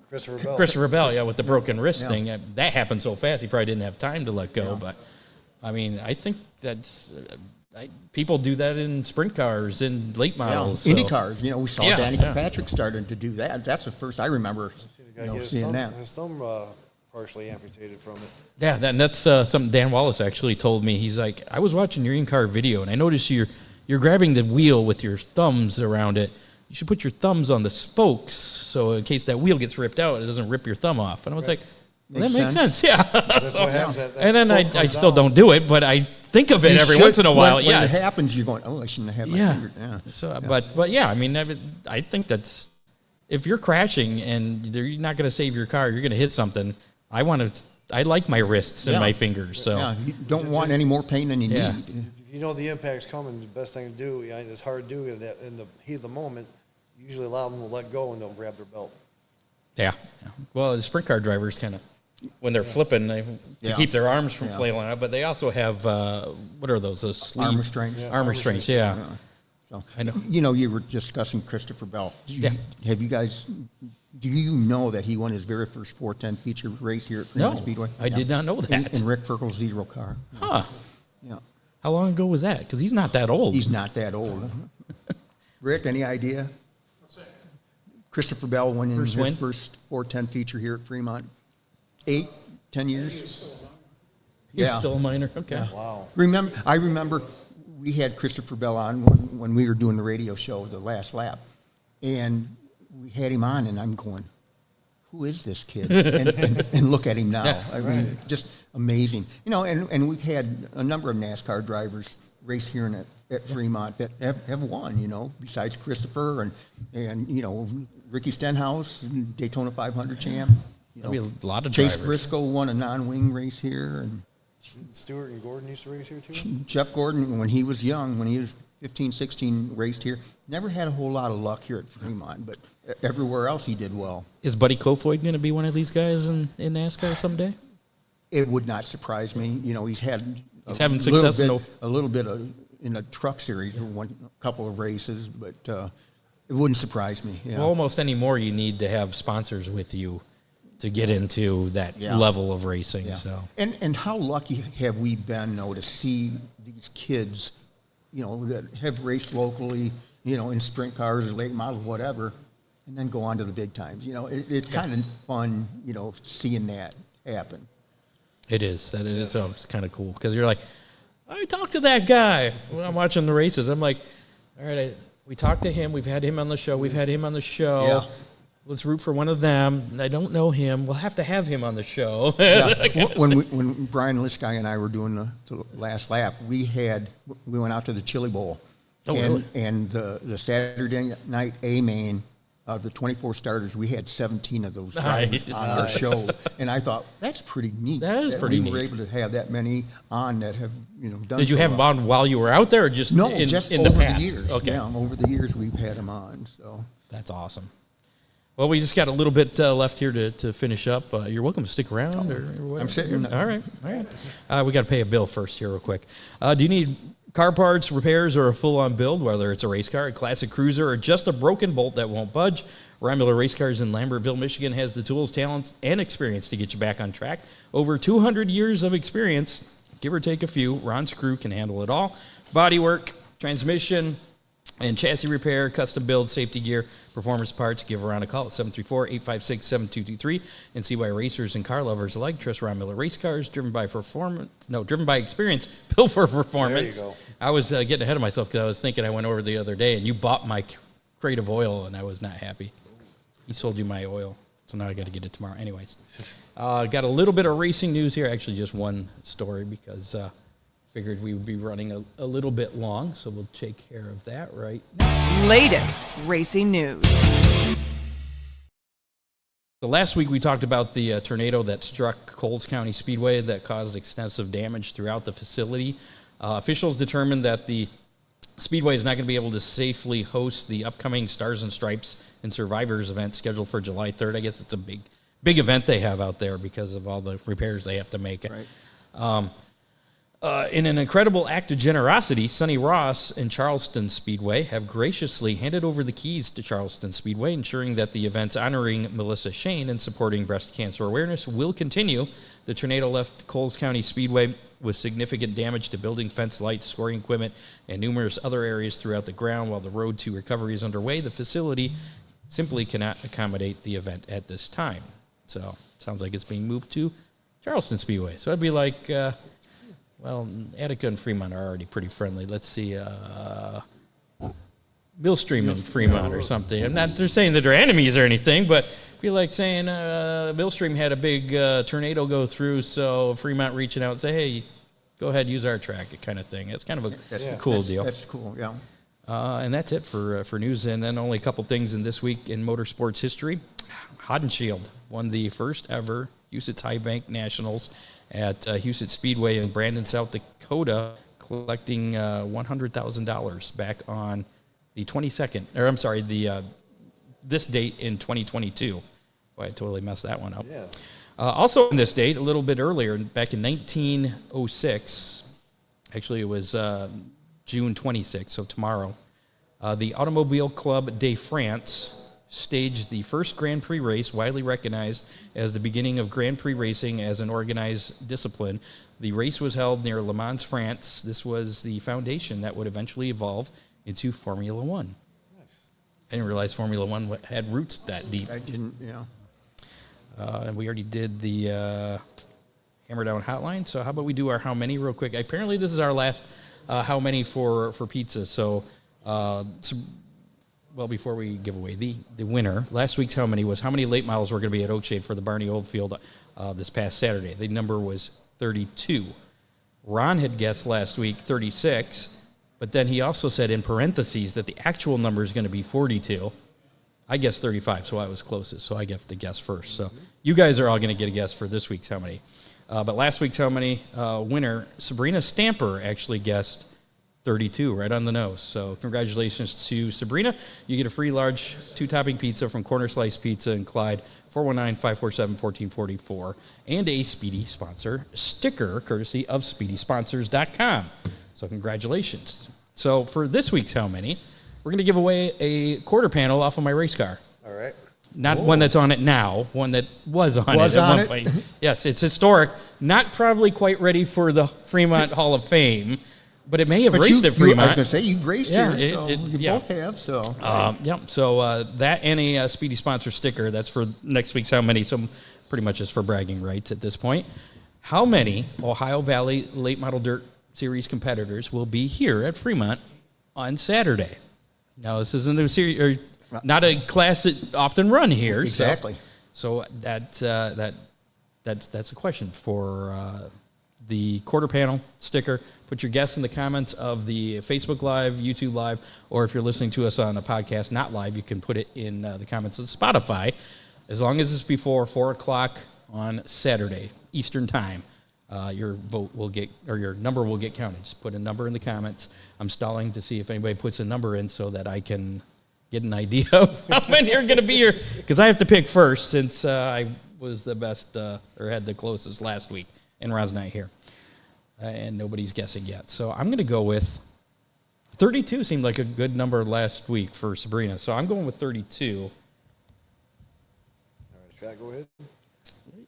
Christopher Bell. Bell, with the broken wrist Yeah. thing. That happened so fast he probably didn't have time to let go. But I mean, I think that's people do that in sprint cars in late models. so- Indy cars. You know, we saw Yeah, Danny yeah. Patrick started to do that. That's the first I remember seeing that. His thumb partially amputated from it. Yeah, that's something Dan Wallace actually told me. He's like, I was watching your in-car video, and I noticed you're grabbing the wheel with your thumbs around it. You should put your thumbs on the spokes, so in case that wheel gets ripped out, it doesn't rip your thumb off. And I was like, well, that makes sense. Yeah. That's what happens. That And then spoke I comes still out. don't do it, but I think of it You every should- once in a while. When yes. it happens, you're going, oh, I shouldn't have my Yeah. finger. Yeah. So, but yeah, I mean, I think that's if you're crashing and you're not going to save your car, you're going to hit something. I like my wrists and Yeah. my fingers. So Yeah, you don't want any more pain than you Yeah. need. If you know the impact's coming, the best thing to do, it's hard to do in the heat of the moment. Usually a lot of them will let go and they'll grab their belt. yeah. Well, the sprint car drivers kind of when they're flipping to Yeah. keep their arms from Yeah. flailing out, but they also have what are those? Those sleeve Arm restraints. Yeah. Arm restraints. Yeah. So, I know. You know, you were discussing Christopher Bell. Yeah. Do you know that he won his very first 410 feature race here at Fremont No, Speedway? I did not know that. In Rick Ferkel's zero car. Huh? Yeah. How long ago was that? Because he's not that old. He's not that old. Rick, any idea? Christopher Bell won in First his win? first 410 feature here at Fremont. 10 years? He's Yeah. still a minor. Okay. Wow. I remember we had Christopher Bell on when we were doing the radio show, The Last Lap, and we had him on, and I'm going, who is this kid? And look at him now. Yeah. I mean, just amazing. You know, and we've had a number of NASCAR drivers race here at Fremont that have won, you know, besides Christopher and you know, Ricky Stenhouse, Daytona 500 champ. You There'll know, be a lot of Chase drivers. Briscoe won a non-wing race here, and Stewart and Gordon used to race here too. Jeff Gordon, when he was young, when he was 15, 16, raced here. Never had a whole lot of luck here at Fremont, but everywhere else he did well. Is Buddy Kofoid going to be one of these guys in NASCAR someday? It would not surprise me. You know, he's having success in a little bit in a truck series, a couple of races, but it wouldn't surprise me. Yeah. Well, almost anymore, you need to have sponsors with you to get into that Yeah. level of racing. Yeah. So And how lucky have we been, though, to see these kids, you know, that have raced locally, you know, in sprint cars or late models, whatever, and then go on to the big times. You know, it's kind of fun, you know, seeing that happen. it is. That it is. So it's kind of cool because you're like, I talked to that guy when I'm watching the races. I'm like, all right, we talked to him. We've had him on the show. We've had him on the show. Yeah. Let's root for one of them. I don't know him. We'll have to have him on the show. Yeah. When Brian Liskey and I were doing the last lap, we went out to the Chili Bowl. Oh, really? And the Saturday night A main of the 24 starters, we had 17 of those drivers on our show. And I thought, that's pretty neat. That is pretty neat. We were able to have that many on that have done. Did you have them on while you were out there, or just just in over the past? the years? Okay. Yeah, over the years we've had them on. So that's awesome. Well, we just got a little bit left here to finish up. You're welcome to stick around. Or whatever. I'm sitting. All right. We got to pay a bill first here real quick. Do you need car parts, repairs, or a full-on build, whether it's a race car, a classic cruiser, or just a broken bolt that won't budge? Ron Miller Race Cars in Lambertville, Michigan has the tools, talents, and experience to get you back on track. Over 200 years of experience, give or take a few. Ron's crew can handle it all. Bodywork, transmission, and chassis repair, custom build, safety gear, performance parts. Give Ron a call at 734-856-7223 and see why racers and car lovers alike trust Ron Miller Race Cars, driven by experience, built for performance. There you go. I was getting ahead of myself because I was thinking I went over the other day and you bought my crate of oil and I was not happy. He sold you my oil, so now I got to get it tomorrow. Anyways, got a little bit of racing news here. Actually, just one story because figured we would be running a little bit long, so we'll take care of that right now. Latest racing news. So last week we talked about the tornado that struck Coles County Speedway that caused extensive damage throughout the facility. Officials determined that the Speedway is not going to be able to safely host the upcoming Stars and Stripes and Survivors event scheduled for July 3rd. I guess it's a big event they have out there because of all the repairs they have to make. Right. In an incredible act of generosity, Sonny Ross and Charleston Speedway have graciously handed over the keys to Charleston Speedway, ensuring that the events honoring Melissa Shane and supporting breast cancer awareness will continue. The tornado left Coles County Speedway with significant damage to building, fence, lights, scoring equipment, and numerous other areas throughout the ground. While the road to recovery is underway, the facility simply cannot accommodate the event at this time. So it sounds like it's being moved to Charleston Speedway. So it'd be like... Well, Attica and Fremont are already pretty friendly. Let's see, Millstream and Fremont or something. I'm not they're saying that they're enemies or anything, but I feel like saying Millstream had a big tornado go through, so Fremont reaching out and say, hey, go ahead, use our track, kind of thing. It's kind of a cool deal. That's cool, yeah. And that's it for news. And then only a couple things in this week in motorsports history. Hodenshield won the first ever Huset's High Bank Nationals at Huset Speedway in Brandon, South Dakota, collecting $100,000 back on the 22nd, or I'm sorry, this date in 2022. Boy, I totally messed that one up. Yeah. Also on this date, a little bit earlier, back in 1906, actually it was June 26th, so tomorrow, the Automobile Club de France staged the first Grand Prix race, widely recognized as the beginning of Grand Prix racing as an organized discipline. The race was held near Le Mans, France. This was the foundation that would eventually evolve into Formula One. Nice. I didn't realize Formula One had roots that deep. I didn't, yeah. And we already did the Hammer Down Hotline, so how about we do our How Many real quick. Apparently this is our last How Many for pizza, so... Well, before we give away the winner, last week's How Many was how many late models were going to be at Oakshade for the Barney Oldfield this past Saturday. The number was 32. Ron had guessed last week 36, but then he also said in parentheses that the actual number is going to be 42. I guessed 35, so I was closest, so I get to guess first. So you guys are all going to get a guess for this week's How Many. But last week's How Many winner, Sabrina Stamper, actually guessed 32, right on the nose. So congratulations to Sabrina. You get a free large 2-topping pizza from Corner Slice Pizza in Clyde, 419-547-1444, and a Speedy Sponsor sticker courtesy of SpeedySponsors.com. So congratulations. So for this week's How Many, we're going to give away a quarter panel off of my race car. All right. Not one that's on it now, one that was on it at one point. Yes, it's historic. Not probably quite ready for the Fremont Hall of Fame, but it may have raced at Fremont. I was going to say, you've raced here, so you both have. So, So that and a Speedy Sponsor sticker, that's for next week's How Many, so pretty much is for bragging rights at this point. How many Ohio Valley Late Model Dirt Series competitors will be here at Fremont on Saturday? Now, this isn't a series, or not a class that often run here. Exactly. So that's a question for the quarter panel sticker. Put your guess in the comments of the Facebook Live, YouTube Live, or if you're listening to us on a podcast not live, you can put it in the comments of Spotify. As long as it's before 4 o'clock on Saturday, Eastern Time, your vote will get, or your number will get counted. Just put a number in the comments. I'm stalling to see if anybody puts a number in so that I can get an idea of how many are going to be here, because I have to pick first since I was the best or had the closest last week, and Ron's not here. And nobody's guessing yet. So I'm going to go with 32. Seemed like a good number last week for Sabrina. So I'm going with 32. All right, Scott, go ahead.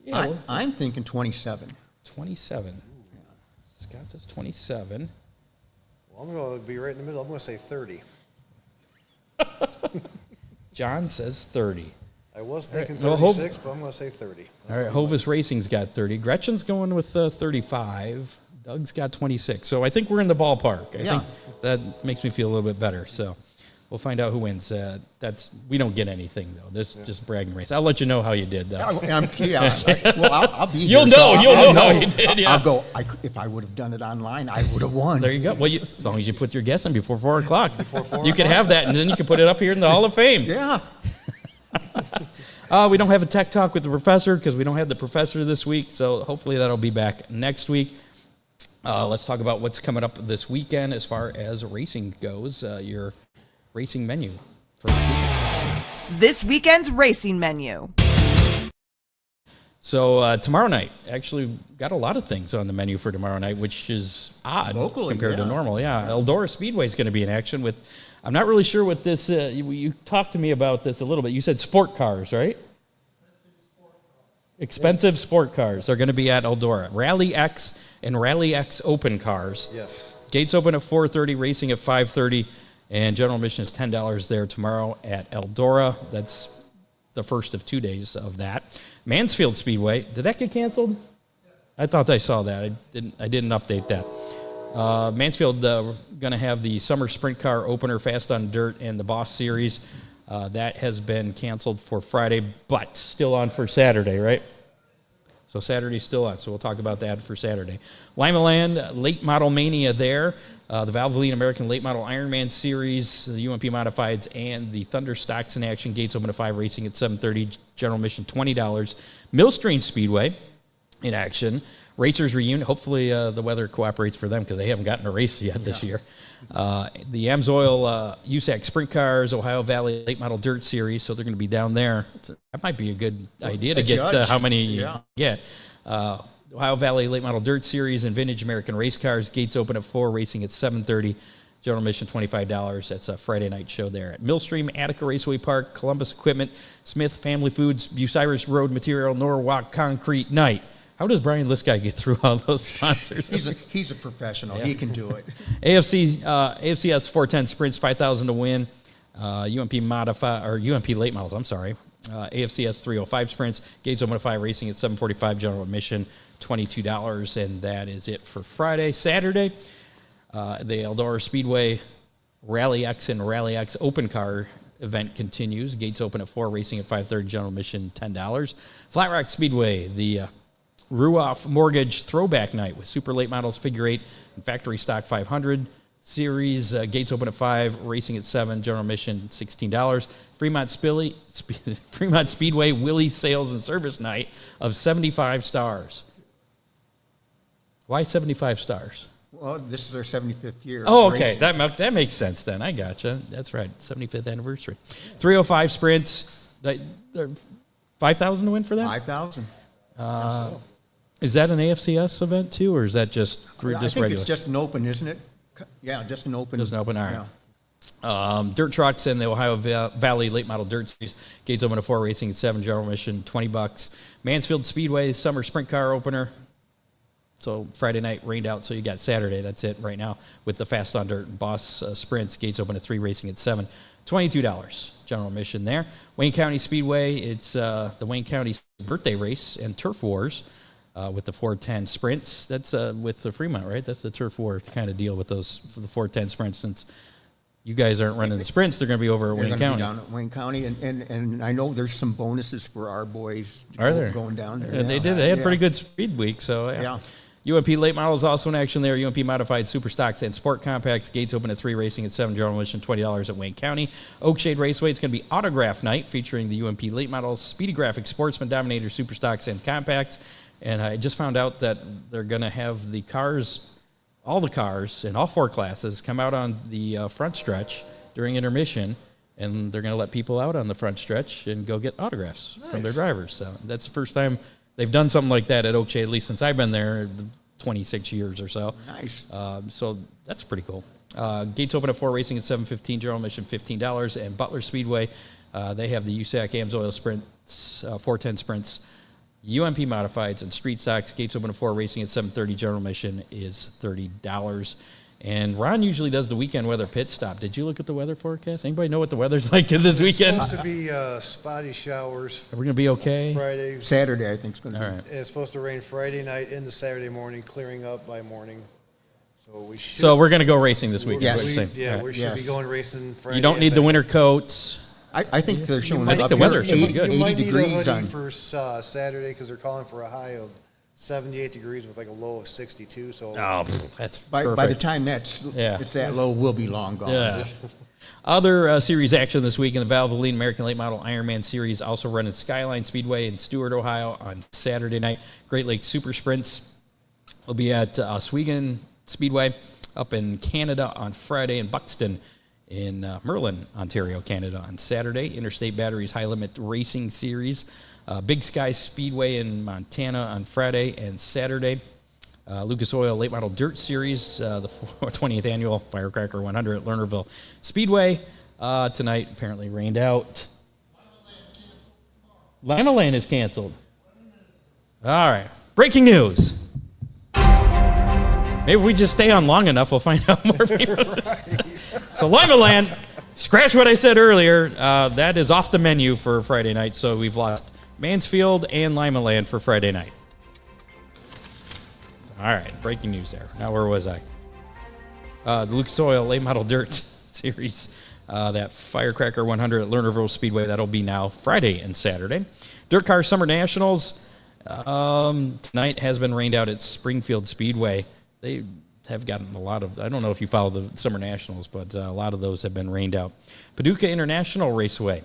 Yeah, I'm thinking 27. 27. Scott says 27. Well, I'm going to be right in the middle. I'm going to say 30. John says 30. I was thinking Well, 36, but I'm going to say 30. All right, Hovis Racing's got 30. Gretchen's going with 35. Doug's got 26. So I think we're in the ballpark. I think that makes me feel a little bit better. So we'll find out who wins. We don't get anything, though. This is just bragging race. I'll let you know how you did, though. I'll be here. You'll know how you did, yeah. I'll go. If I would have done it online, I would have won. There you go. Well, as long as you put your guess in before 4 o'clock. You can have that, and then you can put it up here in the Hall of Fame. Yeah. We don't have a tech talk with the professor because we don't have the professor this week, so hopefully that'll be back next week. Let's talk about what's coming up this weekend as far as racing goes, your racing menu for this weekend. This weekend's racing menu. So tomorrow night, actually got a lot of things on the menu for tomorrow night, which is odd Locally, compared to yeah. normal. Yeah, Eldora Speedway is going to be in action with, I'm not really sure what this, you talked to me about this a little bit. You said sport cars, right? Expensive sport cars are going to be at Eldora. Rally X and Rally X Open cars. Yes. Gates open at 4:30, racing at 5:30, and general admission is $10 there tomorrow at Eldora. That's the first of 2 days of that. Mansfield Speedway, did that get canceled? I thought I saw that. I didn't update that. Mansfield going to have the summer sprint car opener, Fast on Dirt, and the Boss Series. That has been canceled for Friday, but still on for Saturday, right? So Saturday's still on, so we'll talk about that for Saturday. Limaland, Late Model Mania there. The Valvoline American Late Model Ironman Series, the UMP Modifieds, and the Thunder Stocks in action. Gates open at 5, racing at 7:30. General admission $20. Millstream Speedway in action. Racers Reunion. Hopefully the weather cooperates for them because they haven't gotten a race yet this year. The AMSOIL USAC Sprint Cars, Ohio Valley Late Model Dirt Series, so they're going to be down there. That might be a good idea to get how many you get. Ohio Valley Late Model Dirt Series and Vintage American Race Cars. Gates open at 4, racing at 7:30. General admission $25. That's a Friday night show there at Millstream, Attica Raceway Park, Columbus Equipment, Smith Family Foods, Bucyrus Road Material, Norwalk Concrete Night. How does Brian Liskey get through all those sponsors? He's a professional. Yeah. He can do it. AFCS 410 Sprints, 5,000 to win. UMP Late Models, I'm sorry. AFCS 305 Sprints. Gates open at 5, racing at 7:45. General admission $22, and that is it for Friday. Saturday, the Eldora Speedway Rally X and Rally X Open Car event continues. Gates open at 4, racing at 5:30. General admission $10. Flat Rock Speedway, the Ruoff Mortgage Throwback Night with Super Late Models Figure 8 and Factory Stock 500 Series. Gates open at 5, racing at 7. General admission $16. Fremont Speedway Willys Sales and Service Night of 75 stars. Why 75 stars? Well, this is our 75th year. Oh, okay. That makes sense then. I gotcha. That's right. 75th anniversary. 305 Sprints. They're 5,000 to win for that? 5,000. Is that an AFCS event too, or is that just I think regular? it's just an open, isn't it? Yeah, just an open. Just an open, all right. Yeah. Dirt trucks and the Ohio Valley Late Model Dirt Series. Gates open at 4, racing at 7. General admission $20. Mansfield Speedway Summer Sprint Car Opener. So Friday night rained out, so you got Saturday. That's it right now with the Fast on Dirt and Boss Sprints. Gates open at 3, racing at 7. $22 general admission there. Wayne County Speedway, it's the Wayne County birthday race and Turf Wars with the 410 Sprints. That's with the Fremont, right? That's the Turf War kind of deal with those for the 410 Sprints, since you guys aren't running the sprints. They're going to be over at They're Wayne gonna County. be down at Wayne County, and I know there's some bonuses for our boys Are there? going down there. Yeah, they did. They had pretty good speed week. So Yeah. UMP late models also in action there. UMP modified super stocks and sport compacts. Gates open at 3, racing at 7. General admission $20 at Wayne County. Oakshade Raceway. It's going to be autograph night featuring the UMP late models, Speedy Graphics, Sportsman, Dominator, super stocks, and compacts. And I just found out that they're going to have the cars, all the cars in all 4 classes, come out on the front stretch during intermission, and they're going to let people out on the front stretch and go get autographs from their drivers. So that's the first time they've done something like that at Oakshade, at least since I've been there, 26 years or so. Nice. So that's pretty cool. Gates open at 4, racing at 7:15, general admission $15, and Butler Speedway, they have the USAC AMSOIL Sprints, 410 Sprints, UMP Modifieds, and Street Stocks. Gates open at 4, racing at 7:30, general admission is $30. And Ron usually does the weekend weather pit stop. Did you look at the weather forecast? Anybody know what the weather's like this weekend? It's supposed to be spotty showers Are we going to be okay? Friday. Saturday, I think, is going to be. All right. It's supposed to rain Friday night into Saturday morning, clearing up by morning. So we should. So we're going to go racing this weekend. Yes. is what you're saying. Yeah, All right. we should Yes. be going racing Friday. You don't and need the Saturday. winter coats. I think they're showing might- it up the here, weather should be good. You might 80 need a degrees hoodie on. for Saturday because they're calling for a high of 78 degrees with like a low of 62. So Oh, that's By the perfect. time it's that low, we'll be long gone. Yeah. Other series action this week in the Valvoline American Late Model Ironman Series, also running Skyline Speedway in Stewart, Ohio on Saturday night. Great Lakes Super Sprints will be at Oswego Speedway up in Canada on Friday, and Buxton in Merlin, Ontario, Canada on Saturday. Interstate Batteries High Limit Racing Series, Big Sky Speedway in Montana on Friday and Saturday. Lucas Oil Late Model Dirt Series, the 20th Annual Firecracker 100 at Lernerville Speedway. Tonight apparently rained out. Lima Lane is canceled. All right. Breaking news. Maybe if we just stay on long enough, we'll find out more people. So Lima Land, scratch what I said earlier. That is off the menu for Friday night. So we've lost Mansfield and Lima Land for Friday night. All right, breaking news there. Now, where was I? The Lucas Oil Late Model Dirt Series, that Firecracker 100 at Lernerville Speedway, that'll be now Friday and Saturday. Dirt Car Summer Nationals, tonight has been rained out at Springfield Speedway. They have gotten a lot of, I don't know if you follow the Summer Nationals, but a lot of those have been rained out. Paducah International Raceway,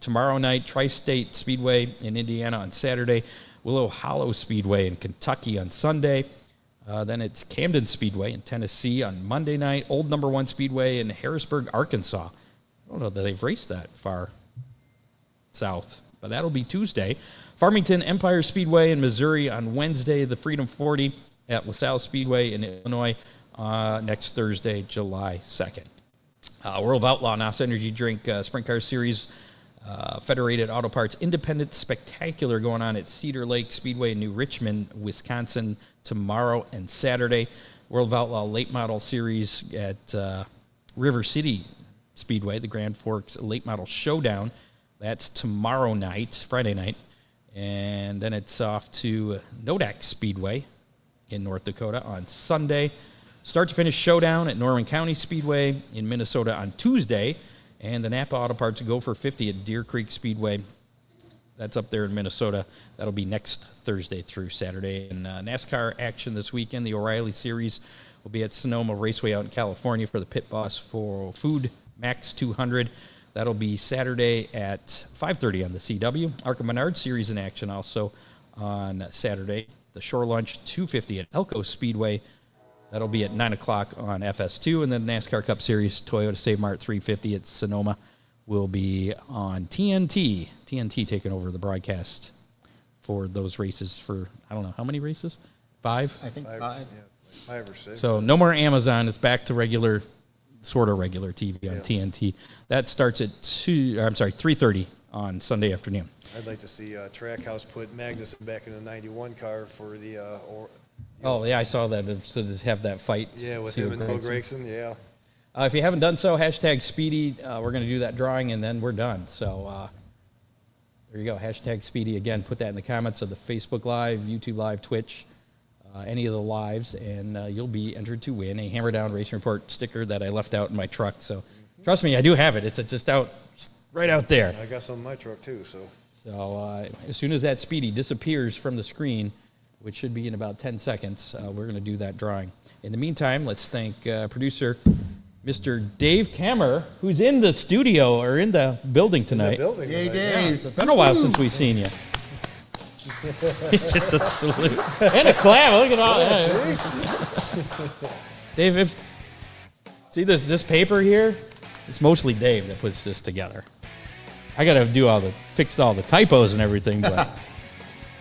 tomorrow night, Tri-State Speedway in Indiana on Saturday. Willow Hollow Speedway in Kentucky on Sunday. Then it's Camden Speedway in Tennessee on Monday night. Old Number 1 Speedway in Harrisburg, Arkansas. I don't know that they've raced that far south, but that'll be Tuesday. Farmington Empire Speedway in Missouri on Wednesday. The Freedom 40 at LaSalle Speedway in Illinois next Thursday, July 2nd. World of Outlaw NOS Energy Drink Sprint Car Series Federated Auto Parts Independent Spectacular going on at Cedar Lake Speedway in New Richmond, Wisconsin tomorrow and Saturday. World of Outlaw Late Model Series at River City Speedway, the Grand Forks Late Model Showdown. That's tomorrow night, Friday night. And then it's off to Nodak Speedway in North Dakota on Sunday. Start to finish showdown at Norman County Speedway in Minnesota on Tuesday. And the Napa Auto Parts Gopher 50 at Deer Creek Speedway. That's up there in Minnesota. That'll be next Thursday through Saturday. And NASCAR action this weekend. The O'Reilly Series will be at Sonoma Raceway out in California for the Pit Boss for Food Max 200. That'll be Saturday at 5:30 on the CW. Arca Menard Series in action also on Saturday. The Shore Lunch 250 at Elko Speedway. That'll be at 9 o'clock on FS2. And then NASCAR Cup Series Toyota Save Mart 350 at Sonoma will be on TNT. TNT taking over the broadcast for those races for, I don't know, how many races? 5? I think 5. Yeah, like 5 or 6. So no more Amazon. It's back to regular, sort of regular TV on TNT. That starts at 3:30 on Sunday afternoon. I'd like to see Trackhouse put Magnuson back in the 91 car for the Oh, yeah, I saw that. So to have that fight. yeah, with See him what and Bill Gregson. Gregson. Yeah. If you haven't done so, hashtag Speedy. We're going to do that drawing, and then we're done. So there you go. Hashtag Speedy. Again, put that in the comments of the Facebook Live, YouTube Live, Twitch. any of the lives, and you'll be entered to win a Hammer Down Racing Report sticker that I left out in my truck. So trust me, I do have it. It's just right out there. I got some in my truck too. So as soon as that Speedy disappears from the screen, which should be in about 10 seconds, we're going to do that drawing. In the meantime, let's thank producer Mr. Dave Kammer, who's in the studio or in the building tonight. Hey, Dave. Yeah, it's been a while since we've seen you. It's a salute. And a clap. Look at all that. Dave, see this paper here? It's mostly Dave that puts this together. I got to fix all the typos and everything, but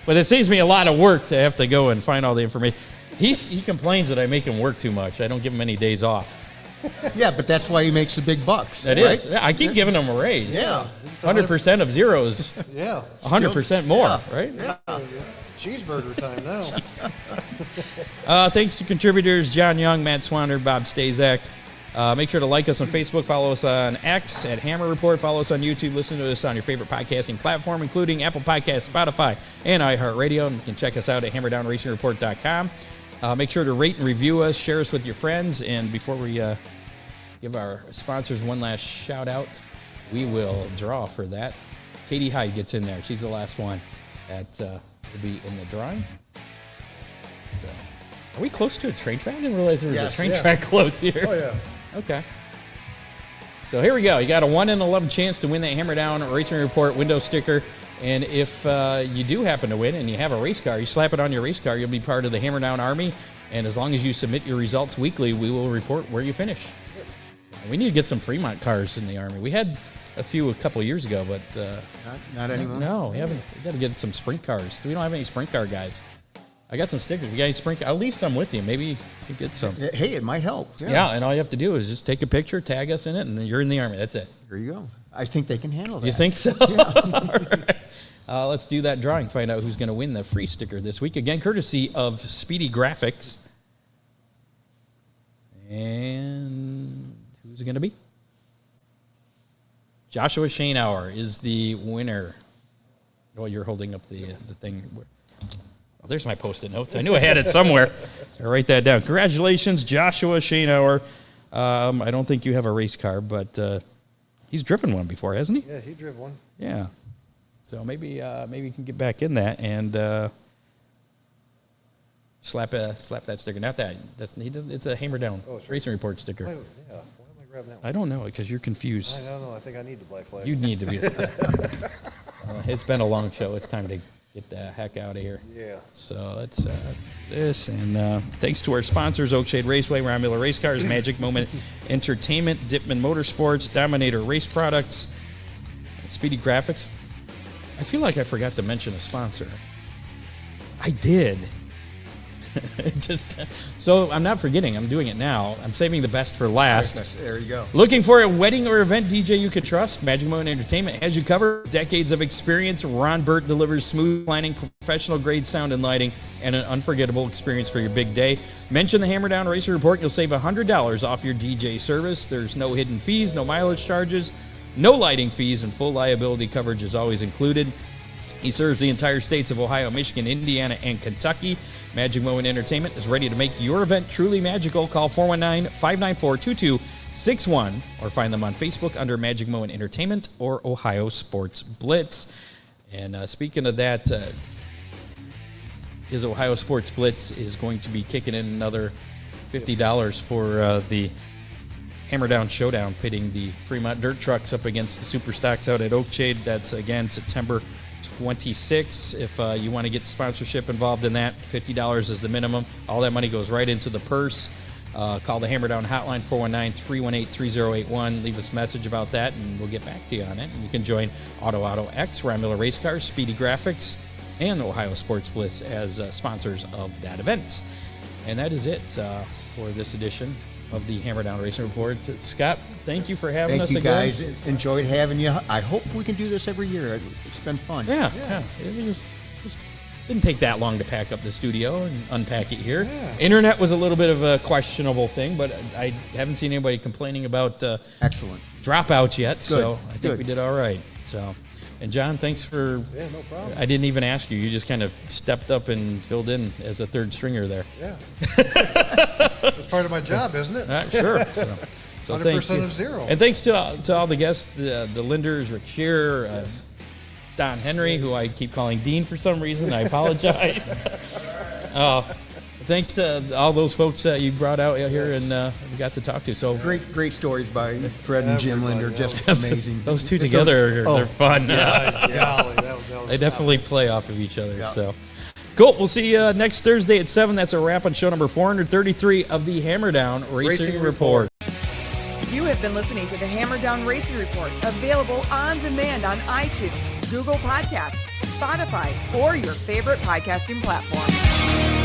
it saves me a lot of work to have to go and find all the information. He complains that I make him work too much. I don't give him any days off. Yeah, but that's why he makes the big bucks. That right? is. Yeah, I keep giving him a raise. Yeah. 100% of zeros. Yeah. 100% more, right? Yeah. Cheeseburger time now. Thanks to contributors John Young, Matt Swanner, Bob Stazak. Make sure to like us on Facebook, follow us on X at Hammer Report, follow us on YouTube, listen to us on your favorite podcasting platform, including Apple Podcasts, Spotify, and iHeartRadio. And you can check us out at HammerdownRacingReport.com. Make sure to rate and review us, share us with your friends, and before we give our sponsors one last shout out, we will draw for that. Katie Hyde gets in there. She's the last one that will be in the drawing. So, are we close to a train track? I didn't realize there was a train track close here. Oh, yeah. Okay. So here we go. You got a 1 in 11 chance to win that Hammer Down Racing Report window sticker. And if you do happen to win and you have a race car, you slap it on your race car, you'll be part of the Hammer Down Army. And as long as you submit your results weekly, we will report where you finish. So we need to get some Fremont cars in the Army. We had a few a couple of years ago, but not anymore. No, we haven't. We got to get some sprint cars. We don't have any sprint car guys. I got some stickers. You got any sprint? I'll leave some with you. Maybe you can get some. Hey, it might help. Yeah, and all you have to do is just take a picture, tag us in it, and then you're in the Army. That's it. There you go. I think they can handle that. You think so? Yeah. All right. Let's do that drawing, find out who's going to win the free sticker this week. Again, courtesy of Speedy Graphics. And who's it going to be? Joshua Shanehour is the winner. Oh, you're holding up the thing. Oh, there's my Post-it notes. I knew I had it somewhere. I'll write that down. Congratulations, Joshua Shanehour. I don't think you have a race car, but he's driven one before, hasn't he? Yeah, he drove one. Yeah. So maybe you can get back in that and slap that sticker. Not that. It's a Hammer Down Racing Report sticker. Why am I grabbing that one? I don't know because you're confused. I don't know. I think I need the black flag. You need to be. It's been a long show. It's time to get the heck out of here. Yeah. So that's this. And thanks to our sponsors, Oakshade Raceway, Ron Miller Race Cars, Magic Moment Entertainment, Dipman Motorsports, Dominator Race Products, Speedy Graphics. I feel like I forgot to mention a sponsor. I did. So I'm not forgetting. I'm doing it now. I'm saving the best for last. There you go. Looking for a wedding or event DJ you could trust? Magic Moment Entertainment has you covered. Decades of experience. Ron Burt delivers smooth planning, professional grade sound and lighting, and an unforgettable experience for your big day. Mention the Hammer Down Racer Report and you'll save $100 off your DJ service. There's no hidden fees, no mileage charges, no lighting fees, and full liability coverage is always included. He serves the entire states of Ohio, Michigan, Indiana, and Kentucky. Magic Moment Entertainment is ready to make your event truly magical. Call 419-594-2261 or find them on Facebook under Magic Moment Entertainment or Ohio Sports Blitz. And speaking of that, his Ohio Sports Blitz is going to be kicking in another $50 for the Hammer Down Showdown, pitting the Fremont dirt trucks up against the Super Stocks out at Oakshade. That's, again, September 26. If you want to get sponsorship involved in that, $50 is the minimum. All that money goes right into the purse. Call the Hammer Down hotline, 419-318-3081. Leave us a message about that, and we'll get back to you on it. And you can join Auto X, Ron Miller Race Cars, Speedy Graphics, and Ohio Sports Blitz as sponsors of that event. And that is it for this edition of the Hammer Down Racing Report. Scott, thank you for having us again. Thank you, guys. Enjoyed having you. I hope we can do this every year. It's been fun. Yeah. It just didn't take that long to pack up the studio and unpack it here. Yeah. Internet was a little bit of a questionable thing, but I haven't seen anybody complaining about excellent dropouts yet, so I think Good. we did all right. So, And John, thanks for. Yeah, no problem. I didn't even ask you. You just kind of stepped up and filled in as a third stringer there. Yeah. That's part of my job, isn't it? Sure. So 100% of zero. And thanks to all the guests, the Linders, Rick Shearer, Don Henry, who I keep calling Dean for some reason. I apologize. Thanks to all those folks that you brought out here and we got to talk to. So Great stories by Fred and Jim Linder, just amazing. Those two together, they're fun. That was They definitely play off of each other. So cool. We'll see you next Thursday at 7. That's a wrap on show number 433 of the Hammer Down Racing Report. You have been listening to the Hammer Down Racing Report, available on demand on iTunes, Google Podcasts, Spotify, or your favorite podcasting platform.